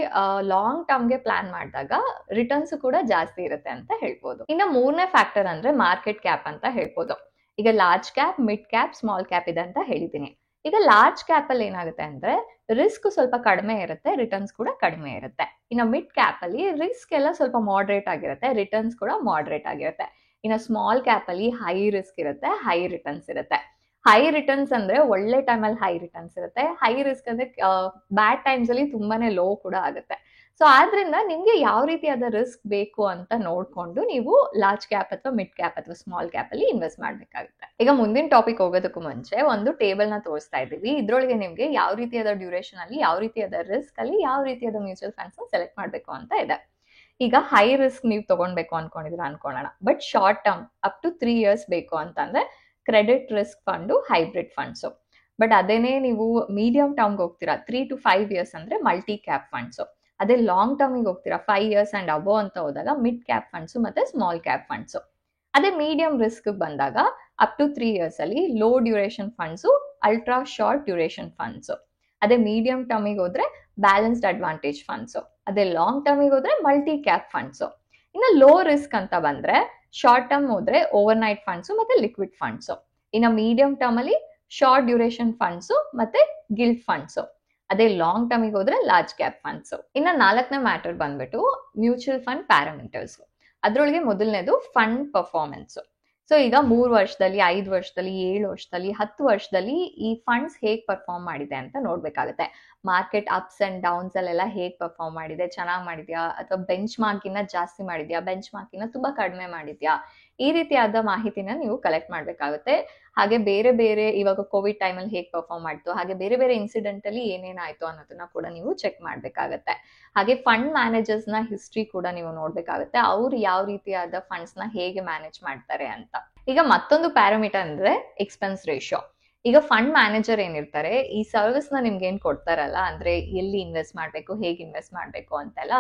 ಲಾಂಗ್ ಟರ್ಮ್ಗೆ ಪ್ಲಾನ್ ಮಾಡಿದಾಗ ರಿಟರ್ನ್ಸ್ ಕೂಡ ಜಾಸ್ತಿ ಇರುತ್ತೆ ಅಂತ ಹೇಳ್ಬೋದು. ಇನ್ನು 3ನೇ ಫ್ಯಾಕ್ಟರ್ ಅಂದ್ರೆ ಮಾರ್ಕೆಟ್ ಕ್ಯಾಪ್ ಅಂತ ಹೇಳ್ಬೋದು. ಈಗ large cap, mid cap, small cap ಇದೆ ಅಂತ ಹೇಳಿದ್ದೀನಿ. ಈಗ ಲಾರ್ಜ್ ಕ್ಯಾಪ್ ಅಲ್ಲಿ ಏನಾಗುತ್ತೆ ಅಂದ್ರೆ ರಿಸ್ಕ್ ಸ್ವಲ್ಪ ಕಡಿಮೆ ಇರುತ್ತೆ, ರಿಟರ್ನ್ಸ್ ಕೂಡ ಕಡಿಮೆ ಇರುತ್ತೆ. ಇನ್ನು ಮಿಡ್ ಕ್ಯಾಪ್ ಅಲ್ಲಿ ರಿಸ್ಕ್ ಎಲ್ಲ ಸ್ವಲ್ಪ ಮಾಡರೇಟ್ ಆಗಿರುತ್ತೆ, ರಿಟರ್ನ್ಸ್ ಕೂಡ ಮಾಡರೇಟ್ ಆಗಿರುತ್ತೆ. ಇನ್ನು ಸ್ಮಾಲ್ ಕ್ಯಾಪ್ ಅಲ್ಲಿ ಹೈ ರಿಸ್ಕ್ ಇರುತ್ತೆ, ಹೈ ರಿಟರ್ನ್ಸ್ ಇರುತ್ತೆ. ಹೈ ರಿಟರ್ನ್ಸ್ ಅಂದ್ರೆ ಒಳ್ಳೆ ಟೈಮಲ್ಲಿ ಹೈ ರಿಟರ್ನ್ಸ್ ಇರುತ್ತೆ, ಹೈ ರಿಸ್ಕ್ ಅಂದ್ರೆ ಬ್ಯಾಡ್ ಟೈಮ್ಸ್ ಅಲ್ಲಿ ತುಂಬಾನೇ ಲೋ ಕೂಡ ಆಗುತ್ತೆ. ಸೊ ಆದ್ರಿಂದ ನಿಮ್ಗೆ ಯಾವ ರೀತಿಯಾದ ರಿಸ್ಕ್ ಬೇಕು ಅಂತ ನೋಡ್ಕೊಂಡು ನೀವು ಲಾರ್ಜ್ ಕ್ಯಾಪ್ ಅಥವಾ ಮಿಡ್ ಕ್ಯಾಪ್ ಅಥವಾ ಸ್ಮಾಲ್ ಕ್ಯಾಪ್ ಅಲ್ಲಿ ಇನ್ವೆಸ್ಟ್ ಮಾಡ್ಬೇಕಾಗುತ್ತೆ. ಈಗ ಮುಂದಿನ ಟಾಪಿಕ್ ಹೋಗೋದಕ್ಕೂ ಮುಂಚೆ ಒಂದು ಟೇಬಲ್ ನ ತೋರಿಸ್ತಾ ಇದ್ದೀವಿ. ಇದ್ರೊಳಗೆ ನಿಮ್ಗೆ ಯಾವ ರೀತಿಯಾದ ಡ್ಯೂರೇಷನ್ ಅಲ್ಲಿ, ಯಾವ ರೀತಿಯಾದ ರಿಸ್ಕ್ ಅಲ್ಲಿ, ಯಾವ ರೀತಿಯಾದ ಮ್ಯೂಚುವಲ್ ಫಂಡ್ಸ್ ಸೆಲೆಕ್ಟ್ ಮಾಡ್ಬೇಕು ಅಂತ ಇದೆ. ಈಗ ಹೈ ರಿಸ್ಕ್ ನೀವು ತಗೊಳ್ಬೇಕು ಅನ್ಕೊಂಡಿದ್ರೆ ಅನ್ಕೊಳ್ಳೋಣ, but short term up to 3 years ಬೇಕು ಅಂತಂದ್ರೆ credit risk fund, hybrid funds. But ಅದೇನೇ ನೀವು ಮೀಡಿಯಂ ಟರ್ಮ್ಗೆ ಹೋಗ್ತೀರಾ 3 to 5 years ಅಂದ್ರೆ ಮಲ್ಟಿ ಕ್ಯಾಪ್ ಫಂಡ್ಸ್. ಅದೇ ಲಾಂಗ್ ಟರ್ಮಿಗೆ ಹೋಗ್ತೀರಾ 5 years ಅಂಡ್ ಅಬೋ ಅಂತ ಹೋದಾಗ ಮಿಡ್ ಕ್ಯಾಪ್ ಫಂಡ್ಸ್ ಮತ್ತೆ ಸ್ಮಾಲ್ ಕ್ಯಾಪ್ ಫಂಡ್ಸ್. ಅದೇ ಮೀಡಿಯಂ ರಿಸ್ಕ್ ಬಂದಾಗ ಅಪ್ ಟು 3 years ಅಲ್ಲಿ low duration funds, ultra short duration funds. ಅದೇ ಮೀಡಿಯಂ ಟರ್ಮಿಗೆ ಹೋದ್ರೆ ಬ್ಯಾಲೆನ್ಸ್ಡ್ ಅಡ್ವಾಂಟೇಜ್ ಫಂಡ್ಸ್. ಅದೇ ಲಾಂಗ್ ಟರ್ಮಿಗೆ ಹೋದ್ರೆ ಮಲ್ಟಿ ಕ್ಯಾಪ್ ಫಂಡ್ಸ್. ಇನ್ನು ಲೋ ರಿಸ್ಕ್ ಅಂತ ಬಂದ್ರೆ ಶಾರ್ಟ್ ಟರ್ಮ್ ಹೋದ್ರೆ ಓವರ್ ನೈಟ್ ಫಂಡ್ಸ್ ಮತ್ತೆ ಲಿಕ್ವಿಡ್ ಫಂಡ್ಸ್. ಇನ್ನು ಮೀಡಿಯಂ ಟರ್ಮ್ ಅಲ್ಲಿ ಶಾರ್ಟ್ ಡ್ಯೂರೇಷನ್ ಫಂಡ್ಸ್ ಮತ್ತೆ ಗಿಲ್ಟ್ ಫಂಡ್ಸ್. ಅದೇ ಲಾಂಗ್ ಟರ್ಮಿಗೆ ಹೋದ್ರೆ ಲಾರ್ಜ್ ಕ್ಯಾಪ್ ಫಂಡ್ಸ್. ಇನ್ನು 4ನೇ ಮ್ಯಾಟರ್ ಬಂದ್ಬಿಟ್ಟು ಮ್ಯೂಚುವಲ್ ಫಂಡ್ ಪ್ಯಾರಾಮೀಟರ್ಸ್. ಅದ್ರೊಳಗೆ ಮೊದಲನೇದು ಫಂಡ್ ಪರ್ಫಾರ್ಮೆನ್ಸ್. ಸೊ ಈಗ 3 ವರ್ಷದಲ್ಲಿ, 5 ವರ್ಷದಲ್ಲಿ, 7 ವರ್ಷದಲ್ಲಿ, 10 ವರ್ಷದಲ್ಲಿ ಈ ಫಂಡ್ಸ್ ಹೇಗ್ ಪರ್ಫಾರ್ಮ್ ಮಾಡಿದೆ ಅಂತ ನೋಡ್ಬೇಕಾಗುತ್ತೆ. ಮಾರ್ಕೆಟ್ ಅಪ್ಸ್ ಅಂಡ್ ಡೌನ್ಸ್ ಅಲ್ಲೆಲ್ಲ ಹೇಗ್ ಪರ್ಫಾರ್ಮ್ ಮಾಡಿದೆ, ಚೆನ್ನಾಗಿ ಮಾಡಿದ್ಯಾ, ಅಥವಾ ಬೆಂಚ್ ಮಾರ್ಕಿನ ಜಾಸ್ತಿ ಮಾಡಿದ್ಯಾ, ಬೆಂಚ್ ಮಾರ್ಕಿನ ತುಂಬಾ ಕಡಿಮೆ ಮಾಡಿದ್ಯಾ, ಈ ರೀತಿಯಾದ ಮಾಹಿತಿನ ನೀವು ಕಲೆಕ್ಟ್ ಮಾಡ್ಬೇಕಾಗುತ್ತೆ. ಹಾಗೆ ಬೇರೆ ಇವಾಗ ಕೋವಿಡ್ ಟೈಮಲ್ಲಿ ಹೇಗೆ ಪರ್ಫಾರ್ಮ್ ಮಾಡ್ತು, ಹಾಗೆ ಬೇರೆ ಇನ್ಸಿಡೆಂಟ್ ಅಲ್ಲಿ ಏನೇನಾಯ್ತು ಅನ್ನೋದನ್ನ ಕೂಡ ನೀವು ಚೆಕ್ ಮಾಡ್ಬೇಕಾಗತ್ತೆ. ಹಾಗೆ ಫಂಡ್ ಮ್ಯಾನೇಜರ್ಸ್ ನ ಹಿಸ್ಟ್ರಿ ಕೂಡ ನೀವು ನೋಡ್ಬೇಕಾಗುತ್ತೆ, ಅವ್ರು ಯಾವ ರೀತಿಯಾದ ಫಂಡ್ಸ್ ನ ಹೇಗೆ ಮ್ಯಾನೇಜ್ ಮಾಡ್ತಾರೆ ಅಂತ. ಈಗ ಮತ್ತೊಂದು ಪ್ಯಾರಾಮೀಟರ್ ಅಂದ್ರೆ ಎಕ್ಸ್ಪೆನ್ಸ್ ರೇಷಿಯೋ. ಈಗ ಫಂಡ್ ಮ್ಯಾನೇಜರ್ ಏನಿರ್ತಾರೆ, ಈ ಸರ್ವಿಸ್ ನ ನಿಮ್ಗೆ ಏನ್ ಕೊಡ್ತಾರಲ್ಲ, ಅಂದ್ರೆ ಎಲ್ಲಿ ಇನ್ವೆಸ್ಟ್ ಮಾಡ್ಬೇಕು, ಹೇಗೆ ಇನ್ವೆಸ್ಟ್ ಮಾಡ್ಬೇಕು ಅಂತೆಲ್ಲ,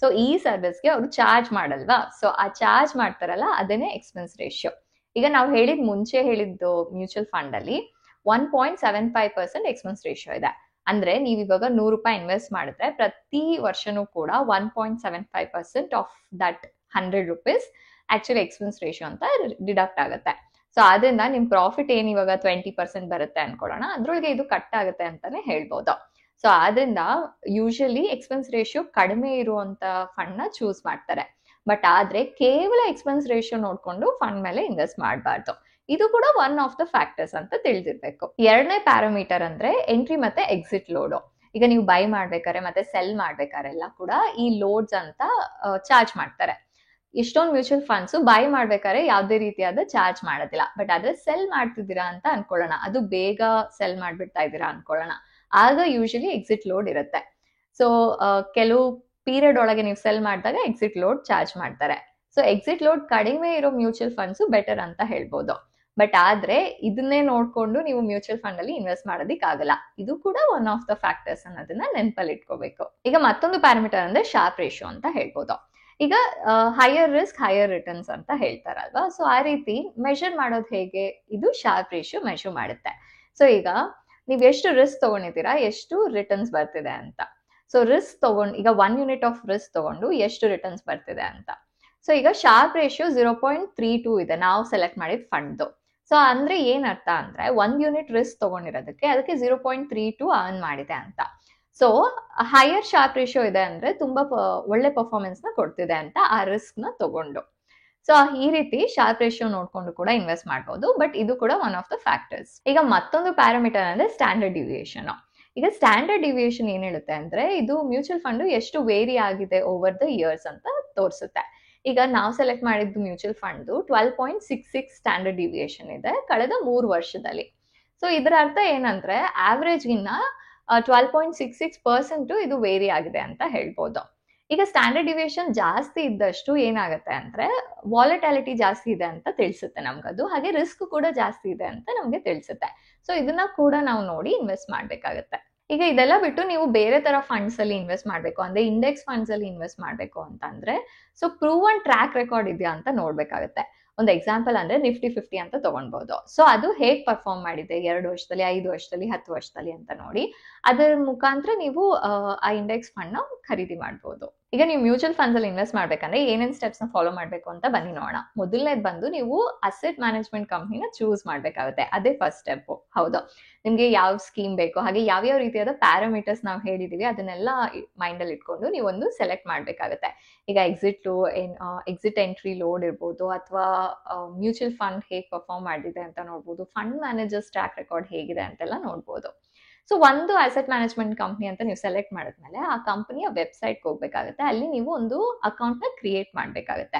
ಸೊ ಈ ಸರ್ವಿಸ್ಗೆ ಅವರು ಚಾರ್ಜ್ ಮಾಡಲ್ವಾ, ಸೊ ಆ ಚಾರ್ಜ್ ಮಾಡ್ತಾರಲ್ಲ ಅದೇನೆ ಎಕ್ಸ್ಪೆನ್ಸ್ ರೇಷಿಯೋ. ಈಗ ನಾವು ಮುಂಚೆ ಹೇಳಿದ್ದು ಮ್ಯೂಚುವಲ್ ಫಂಡ್ ಅಲ್ಲಿ 1.75% ಎಕ್ಸ್ಪೆನ್ಸ್ ರೇಷಿಯೋ ಇದೆ. ಅಂದ್ರೆ ನೀವು ಇವಾಗ 100 ರೂಪಾಯಿ ಇನ್ವೆಸ್ಟ್ ಮಾಡಿದ್ರೆ ಪ್ರತಿ ವರ್ಷನೂ ಕೂಡ 1.75% of that 100 rupees actually expense ratio ಅಂತ ಡಿಡಕ್ಟ್ ಆಗುತ್ತೆ. ಸೊ ಆದ್ರಿಂದ ನಿಮ್ ಪ್ರಾಫಿಟ್ ಏನ್ ಇವಾಗ 20% ಬರುತ್ತೆ ಅನ್ಕೊಳ್ಳೋಣ, ಅದ್ರೊಳಗೆ ಇದು ಕಟ್ ಆಗುತ್ತೆ ಅಂತಾನೆ ಹೇಳ್ಬೋದು. ಸೊ ಆದ್ರಿಂದ ಯೂಶಲಿ ಎಕ್ಸ್ಪೆನ್ಸ್ ರೇಷಿಯೋ ಕಡಿಮೆ ಇರುವಂತ ಫಂಡ್ ನ ಚೂಸ್ ಮಾಡ್ತಾರೆ. ಬಟ್ ಆದ್ರೆ ಕೇವಲ ಎಕ್ಸ್ಪೆನ್ಸ್ ರೇಷಿಯೋ ನೋಡ್ಕೊಂಡು ಫಂಡ್ ಮೇಲೆ ಇನ್ವೆಸ್ಟ್ ಮಾಡಬಾರ್ದು. ಇದು ಕೂಡ ಒನ್ ಆಫ್ ದ ಫ್ಯಾಕ್ಟರ್ಸ್ ಅಂತ ತಿಳಿದಿರ್ಬೇಕು. 2ನೇ ಪ್ಯಾರಾಮೀಟರ್ ಅಂದ್ರೆ ಎಂಟ್ರಿ ಮತ್ತೆ ಎಕ್ಸಿಟ್ ಲೋಡ್. ಈಗ ನೀವು ಬೈ ಮಾಡ್ಬೇಕಾದ್ರೆ ಮತ್ತೆ ಸೆಲ್ ಮಾಡ್ಬೇಕಾರೆಲ್ಲ ಕೂಡ ಈ ಲೋಡ್ಸ್ ಅಂತ ಚಾರ್ಜ್ ಮಾಡ್ತಾರೆ. ಇಷ್ಟೊಂದು ಮ್ಯೂಚುವಲ್ ಫಂಡ್ಸ್ ಬೈ ಮಾಡ್ಬೇಕಾದ್ರೆ ಯಾವುದೇ ರೀತಿಯಾದ ಚಾರ್ಜ್ ಮಾಡೋದಿಲ್ಲ. ಬಟ್ ಆದ್ರೆ ಸೆಲ್ ಮಾಡ್ತಿದ್ದೀರಾ ಅಂತ ಅನ್ಕೊಳ್ಳೋಣ, ಅದು ಬೇಗ ಸೆಲ್ ಮಾಡ್ಬಿಡ್ತಾ ಇದ್ದೀರಾ ಅನ್ಕೊಳ್ಳೋಣ, ಆಗ ಯೂಶಲಿ ಎಕ್ಸಿಟ್ ಲೋಡ್ ಇರುತ್ತೆ. ಸೊ ಕೆಲವು ಪೀರಿಯಡ್ ಒಳಗೆ ನೀವು ಸೆಲ್ ಮಾಡಿದಾಗ ಎಕ್ಸಿಟ್ ಲೋಡ್ ಚಾರ್ಜ್ ಮಾಡ್ತಾರೆ. ಸೊ ಎಕ್ಸಿಟ್ ಲೋಡ್ ಕಡಿಮೆ ಇರೋ ಮ್ಯೂಚುವಲ್ ಫಂಡ್ಸ್ ಬೆಟರ್ ಅಂತ ಹೇಳ್ಬೋದು. ಬಟ್ ಆದ್ರೆ ಇದನ್ನೇ ನೋಡ್ಕೊಂಡು ನೀವು ಮ್ಯೂಚುವಲ್ ಫಂಡ್ ಅಲ್ಲಿ ಇನ್ವೆಸ್ಟ್ ಮಾಡೋದಿಕ್ಕಾಗಲ್ಲ. ಇದು ಕೂಡ ಒನ್ ಆಫ್ ದ ಫ್ಯಾಕ್ಟರ್ಸ್ ಅನ್ನೋದನ್ನ ನೆನಪಲ್ಲಿ ಇಟ್ಕೋಬೇಕು. ಈಗ ಮತ್ತೊಂದು ಪ್ಯಾರಾಮೀಟರ್ ಅಂದ್ರೆ ಶಾರ್ಪ್ ರೇಷಿಯೋ ಅಂತ ಹೇಳ್ಬೋದು. ಈಗ ಹೈಯರ್ ರಿಸ್ಕ್ ಹೈಯರ್ ರಿಟರ್ನ್ಸ್ ಅಂತ ಹೇಳ್ತಾರಲ್ವಾ, ಸೊ ಆ ರೀತಿ ಮೆಷರ್ ಮಾಡೋದು ಹೇಗೆ, ಇದು ಶಾರ್ಪ್ ರೇಷಿಯೋ ಮೆಷರ್ ಮಾಡುತ್ತೆ. ಸೊ ಈಗ ನೀವು ಎಷ್ಟು ರಿಸ್ಕ್ ತಗೊಂಡಿದ್ದೀರಾ, ಎಷ್ಟು ರಿಟರ್ನ್ಸ್ ಬರ್ತಿದೆ ಅಂತ. ಸೊ ರಿಸ್ಕ್ ತಗೊಂಡು ಈಗ 1 ಯೂನಿಟ್ ಆಫ್ ರಿಸ್ಕ್ ತಗೊಂಡು ಎಷ್ಟು ರಿಟರ್ನ್ಸ್ ಬರ್ತಿದೆ ಅಂತ. ಸೊ ಈಗ ಶಾರ್ಪ್ ರೇಷಿಯೋ 0.32 ಇದೆ ನಾವು ಸೆಲೆಕ್ಟ್ ಮಾಡಿದ ಫಂಡ್ದು. ಸೊ ಅಂದ್ರೆ ಏನ್ ಅರ್ಥ ಅಂದ್ರೆ 1 ಯೂನಿಟ್ ರಿಸ್ಕ್ ತಗೊಂಡಿರೋದಕ್ಕೆ ಅದಕ್ಕೆ 0.32 ಅರ್ನ್ ಮಾಡಿದೆ ಅಂತ. ಸೊ ಹೈಯರ್ ಶಾರ್ಪ್ ರೇಷಿಯೋ ಇದೆ ಅಂದ್ರೆ ತುಂಬಾ ಒಳ್ಳೆ ಪರ್ಫಾರ್ಮೆನ್ಸ್ ನ ಕೊಡ್ತಿದೆ ಅಂತ ಆ ರಿಸ್ಕ್ ನ ತಗೊಂಡು. ಸೊ ಈ ರೀತಿ ಶಾರ್ಪ್ ರೇಷಿಯೋ ನೋಡ್ಕೊಂಡು ಕೂಡ ಇನ್ವೆಸ್ಟ್ ಮಾಡಬಹುದು. ಬಟ್ ಇದು ಕೂಡ ಒನ್ ಆಫ್ ದ ಫ್ಯಾಕ್ಟರ್ಸ್. ಈಗ ಮತ್ತೊಂದು ಪ್ಯಾರಾಮೀಟರ್ ಅಂದ್ರೆ ಸ್ಟ್ಯಾಂಡರ್ಡ್ ಡಿವಿಯೇಷನ್. ಈಗ ಸ್ಟ್ಯಾಂಡರ್ಡ್ ಡಿವಿಯೇಷನ್ ಏನ್ ಹೇಳುತ್ತೆ ಅಂದ್ರೆ ಇದು ಮ್ಯೂಚುವಲ್ ಫಂಡ್ ಎಷ್ಟು ವೇರಿ ಆಗಿದೆ ಓವರ್ ದ ಇಯರ್ಸ್ ಅಂತ ತೋರಿಸುತ್ತೆ. ಈಗ ನಾವು ಸೆಲೆಕ್ಟ್ ಮಾಡಿದ್ದು ಮ್ಯೂಚುವಲ್ ಫಂಡ್ 12.66 ಸ್ಟ್ಯಾಂಡರ್ಡ್ ಡಿವಿಯೇಷನ್ ಇದೆ ಕಳೆದ 3 ವರ್ಷದಲ್ಲಿ. ಸೊ ಇದರ ಅರ್ಥ ಏನಂದ್ರೆ ಆವರೇಜ್ ಗಿನ್ನ 12.66% ಇದು ವೇರಿ ಆಗಿದೆ ಅಂತ ಹೇಳ್ಬೋದು. ಈಗ ಸ್ಟ್ಯಾಂಡರ್ಡ್ ಡಿವಿಯೇಷನ್ ಜಾಸ್ತಿ ಇದ್ದಷ್ಟು ಏನಾಗುತ್ತೆ ಅಂದ್ರೆ ವಾಲಟಾಲಿಟಿ ಜಾಸ್ತಿ ಇದೆ ಅಂತ ತಿಳಿಸುತ್ತೆ ನಮ್ಗದು, ಹಾಗೆ ರಿಸ್ಕ್ ಕೂಡ ಜಾಸ್ತಿ ಇದೆ ಅಂತ ನಮ್ಗೆ ತಿಳಿಸುತ್ತೆ. ಸೊ ಇದನ್ನ ಕೂಡ ನಾವು ನೋಡಿ ಇನ್ವೆಸ್ಟ್ ಮಾಡ್ಬೇಕಾಗತ್ತೆ. ಈಗ ಇದೆಲ್ಲ ಬಿಟ್ಟು ನೀವು ಬೇರೆ ತರ ಫಂಡ್ಸ್ ಅಲ್ಲಿ ಇನ್ವೆಸ್ಟ್ ಮಾಡ್ಬೇಕು ಅಂದ್ರೆ ಇಂಡೆಕ್ಸ್ ಫಂಡ್ಸ್ ಅಲ್ಲಿ ಇನ್ವೆಸ್ಟ್ ಮಾಡ್ಬೇಕು ಅಂತಂದ್ರೆ ಸೊ ಪ್ರೂವನ್ ಟ್ರ್ಯಾಕ್ ರೆಕಾರ್ಡ್ ಇದೆಯಾ ಅಂತ ನೋಡ್ಬೇಕಾಗತ್ತೆ. ಒಂದು ಎಕ್ಸಾಂಪಲ್ ಅಂದ್ರೆ ನಿಫ್ಟಿ 50 ಅಂತ ತಗೊಳ್ಬಹುದು. ಸೊ ಅದು ಹೇಗ್ ಪರ್ಫಾರ್ಮ್ ಮಾಡಿದೆ 2 ವರ್ಷದಲ್ಲಿ, 5 ವರ್ಷದಲ್ಲಿ, 10 ವರ್ಷದಲ್ಲಿ ಅಂತ ನೋಡಿ ಅದರ ಮುಖಾಂತರ ನೀವು ಆ ಇಂಡೆಕ್ಸ್ ಫಂಡ್ ನ ಖರೀದಿ ಮಾಡಬಹುದು. ಈಗ ನೀವು ಮ್ಯೂಚುವಲ್ ಫಂಡ್ಸ್ ಅಲ್ಲಿ ಇನ್ವೆಸ್ಟ್ ಮಾಡ್ಬೇಕಂದ್ರೆ ಏನೇನ್ ಸ್ಟೆಪ್ಸ್ ನ ಫಾಲೋ ಮಾಡ್ಬೇಕು ಅಂತ ಬನ್ನಿ ನೋಡೋಣ. ಮೊದಲನೇದು ಬಂದು ನೀವು ಅಸೆಟ್ ಮ್ಯಾನೇಜ್ಮೆಂಟ್ ಕಂಪ್ನಿನ ಚೂಸ್ ಮಾಡ್ಬೇಕಾಗುತ್ತೆ, ಅದೇ ಫಸ್ಟ್ ಸ್ಟೆಪ್. ಹೌದು, ನಿಮ್ಗೆ ಯಾವ ಸ್ಕೀಮ್ ಬೇಕು, ಹಾಗೆ ಯಾವ್ಯಾವ ರೀತಿಯಾದ ಪ್ಯಾರಾಮೀಟರ್ಸ್ ನಾವು ಹೇಳಿದೀವಿ ಅದನ್ನೆಲ್ಲ ಮೈಂಡ್ ಅಲ್ಲಿ ಇಟ್ಕೊಂಡು ನೀವು ಒಂದು ಸೆಲೆಕ್ಟ್ ಮಾಡ್ಬೇಕಾಗುತ್ತೆ. ಈಗ ಎಕ್ಸಿಟ್ ಎಂಟ್ರಿ ಲೋಡ್ ಇರ್ಬೋದು, ಅಥವಾ ಮ್ಯೂಚುವಲ್ ಫಂಡ್ ಹೇಗೆ ಪರ್ಫಾರ್ಮ್ ಮಾಡಿದೆ ಅಂತ ನೋಡ್ಬೋದು, ಫಂಡ್ ಮ್ಯಾನೇಜರ್ಸ್ ಟ್ರ್ಯಾಕ್ ರೆಕಾರ್ಡ್ ಹೇಗಿದೆ ಅಂತೆಲ್ಲ ನೋಡ್ಬೋದು. ಸೊ ಒಂದು ಅಸೆಟ್ ಮ್ಯಾನೇಜ್ಮೆಂಟ್ ಕಂಪ್ನಿ ಅಂತ ನೀವು ಸೆಲೆಕ್ಟ್ ಮಾಡಿದ್ಮೇಲೆ ಆ ಕಂಪನಿಯ ವೆಬ್ಸೈಟ್ಗೆ ಹೋಗ್ಬೇಕಾಗುತ್ತೆ, ಅಲ್ಲಿ ನೀವು ಒಂದು ಅಕೌಂಟ್ ನ ಕ್ರಿಯೇಟ್ ಮಾಡ್ಬೇಕಾಗುತ್ತೆ.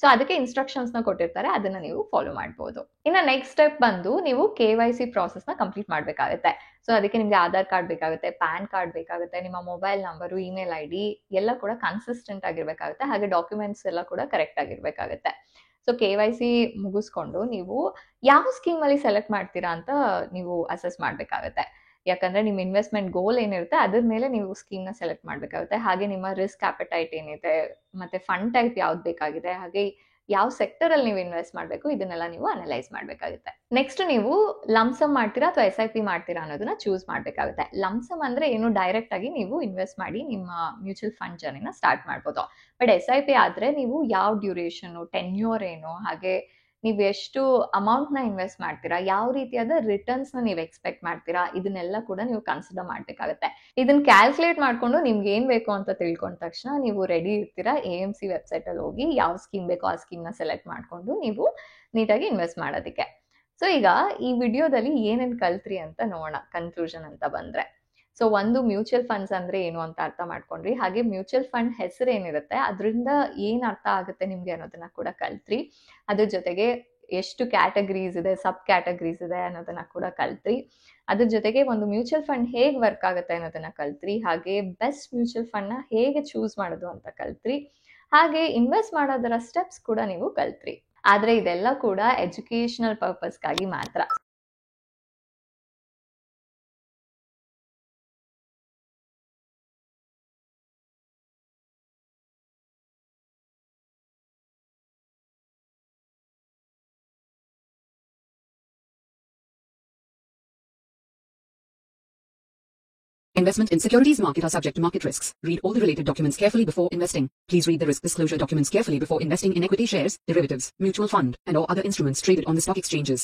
ಸೊ ಅದಕ್ಕೆ ಇನ್ಸ್ಟ್ರಕ್ಷನ್ಸ್ ನ ಕೊಟ್ಟಿರ್ತಾರೆ, ಅದನ್ನ ನೀವು ಫಾಲೋ ಮಾಡಬಹುದು. ಇನ್ನು ನೆಕ್ಸ್ಟ್ ಸ್ಟೆಪ್ ಬಂದು ನೀವು KYC ಪ್ರಾಸೆಸ್ ನ ಕಂಪ್ಲೀಟ್ ಮಾಡ್ಬೇಕಾಗುತ್ತೆ. ಸೊ ಅದಕ್ಕೆ ನಿಮ್ಗೆ ಆಧಾರ್ ಕಾರ್ಡ್ ಬೇಕಾಗುತ್ತೆ, ಪ್ಯಾನ್ ಕಾರ್ಡ್ ಬೇಕಾಗುತ್ತೆ, ನಿಮ್ಮ ಮೊಬೈಲ್ ನಂಬರು, ಇಮೇಲ್ ID ಎಲ್ಲ ಕೂಡ ಕನ್ಸಿಸ್ಟೆಂಟ್ ಆಗಿರ್ಬೇಕಾಗುತ್ತೆ, ಹಾಗೆ ಡಾಕ್ಯುಮೆಂಟ್ಸ್ ಎಲ್ಲ ಕೂಡ ಕರೆಕ್ಟ್ ಆಗಿರ್ಬೇಕಾಗುತ್ತೆ. ಸೊ KYC ಮುಗಿಸ್ಕೊಂಡು ನೀವು ಯಾವ ಸ್ಕೀಮ್ ಅಲ್ಲಿ ಸೆಲೆಕ್ಟ್ ಮಾಡ್ತೀರಾ ಅಂತ ನೀವು ಅಸೆಸ್ ಮಾಡ್ಬೇಕಾಗುತ್ತೆ. ಯಾಕಂದ್ರೆ ನಿಮ್ಮ ಇನ್ವೆಸ್ಟ್ಮೆಂಟ್ ಗೋಲ್ ಏನಿರುತ್ತೆ ಅದ್ರ ಮೇಲೆ ನೀವು ಸ್ಕೀಮ್ ನ ಸೆಲೆಕ್ಟ್ ಮಾಡ್ಬೇಕಾಗುತ್ತೆ. ಹಾಗೆ ನಿಮ್ಮ ರಿಸ್ಕ್ ಅಪಟೈಟ್ ಏನಿದೆ, ಮತ್ತೆ ಫಂಡ್ ಟೈಪ್ ಯಾವ್ದು ಬೇಕಾಗಿದೆ, ಹಾಗೆ ಯಾವ ಸೆಕ್ಟರ್ ಅಲ್ಲಿ ನೀವು ಇನ್ವೆಸ್ಟ್ ಮಾಡಬೇಕು, ಇದನ್ನೆಲ್ಲ ನೀವು ಅನಲೈಸ್ ಮಾಡ್ಬೇಕಾಗುತ್ತೆ. ನೆಕ್ಸ್ಟ್ ನೀವು ಲಂಸಮ್ ಮಾಡ್ತೀರಾ ಅಥವಾ SIP ಮಾಡ್ತೀರಾ ಅನ್ನೋದನ್ನ ಚೂಸ್ ಮಾಡ್ಬೇಕಾಗುತ್ತೆ. ಲಂಸಮ್ ಅಂದ್ರೆ ಏನು, ಡೈರೆಕ್ಟ್ ಆಗಿ ನೀವು ಇನ್ವೆಸ್ಟ್ ಮಾಡಿ ನಿಮ್ಮ ಮ್ಯೂಚುವಲ್ ಫಂಡ್ ಜರ್ನಿನ ಸ್ಟಾರ್ಟ್ ಮಾಡ್ಬೋದು. ಬಟ್ SIP ಆದ್ರೆ ನೀವು ಯಾವ ಡ್ಯೂರೇಷನ್, ಟೆನ್ಯೂರ್ ಏನು, ಹಾಗೆ ನೀವು ಎಷ್ಟು ಅಮೌಂಟ್ ನ ಇನ್ವೆಸ್ಟ್ ಮಾಡ್ತೀರಾ, ಯಾವ ರೀತಿಯಾದ ರಿಟರ್ನ್ಸ್ ನ ನೀವು ಎಕ್ಸ್ಪೆಕ್ಟ್ ಮಾಡ್ತೀರಾ, ಇದನ್ನೆಲ್ಲ ಕೂಡ ನೀವು ಕನ್ಸಿಡರ್ ಮಾಡ್ಬೇಕಾಗುತ್ತೆ. ಇದನ್ನ ಕ್ಯಾಲ್ಕುಲೇಟ್ ಮಾಡ್ಕೊಂಡು ನಿಮ್ಗೆ ಏನ್ ಬೇಕು ಅಂತ ತಿಳ್ಕೊಂಡ ತಕ್ಷಣ ನೀವು ರೆಡಿ ಇರ್ತೀರಾ. AMC ವೆಬ್ಸೈಟ್ ಅಲ್ಲಿ ಹೋಗಿ ಯಾವ ಸ್ಕೀಮ್ ಬೇಕೋ ಆ ಸ್ಕೀಮ್ ನ ಸೆಲೆಕ್ಟ್ ಮಾಡ್ಕೊಂಡು ನೀವು ನೀಟಾಗಿ ಇನ್ವೆಸ್ಟ್ ಮಾಡೋದಕ್ಕೆ. ಸೊ ಈಗ ಈ ವಿಡಿಯೋದಲ್ಲಿ ಏನೇನ್ ಕಲ್ತ್ರಿ ಅಂತ ನೋಡೋಣ ಕನ್ಕ್ಲೂಷನ್ ಅಂತ ಬಂದ್ರೆ. ಸೊ ಒಂದು ಮ್ಯೂಚುವಲ್ ಫಂಡ್ಸ್ ಅಂದ್ರೆ ಏನು ಅಂತ ಅರ್ಥ ಮಾಡ್ಕೊಂಡ್ರಿ, ಹಾಗೆ ಮ್ಯೂಚುವಲ್ ಫಂಡ್ ಹೆಸರು ಏನಿರುತ್ತೆ ಅದರಿಂದ ಏನ್ ಅರ್ಥ ಆಗುತ್ತೆ ನಿಮ್ಗೆ ಅನ್ನೋದನ್ನ ಕೂಡ ಕಲ್ತ್ರಿ. ಅದ್ರ ಜೊತೆಗೆ ಎಷ್ಟು ಕ್ಯಾಟಗರೀಸ್ ಇದೆ, ಸಬ್ ಕ್ಯಾಟಗರೀಸ್ ಇದೆ ಅನ್ನೋದನ್ನ ಕೂಡ ಕಲ್ತ್ರಿ. ಅದ್ರ ಜೊತೆಗೆ ಒಂದು ಮ್ಯೂಚುವಲ್ ಫಂಡ್ ಹೇಗೆ ವರ್ಕ್ ಆಗುತ್ತೆ ಅನ್ನೋದನ್ನ ಕಲ್ತ್ರಿ, ಹಾಗೆ ಬೆಸ್ಟ್ ಮ್ಯೂಚುವಲ್ ಫಂಡ್ ನ ಹೇಗೆ ಚೂಸ್ ಮಾಡೋದು ಅಂತ ಕಲ್ತ್ರಿ, ಹಾಗೆ ಇನ್ವೆಸ್ಟ್ ಮಾಡೋದರ ಸ್ಟೆಪ್ಸ್ ಕೂಡ ನೀವು ಕಲ್ತ್ರಿ. ಆದ್ರೆ ಇದೆಲ್ಲ ಕೂಡ ಎಜುಕೇಶನಲ್ ಪರ್ಪಸ್ಗಾಗಿ ಮಾತ್ರ. Investment in securities market are subject to market risks. Read all the related documents carefully before investing. Please read the risk disclosure documents carefully before investing in equity shares, derivatives, mutual fund, and or other instruments traded on the stock exchanges.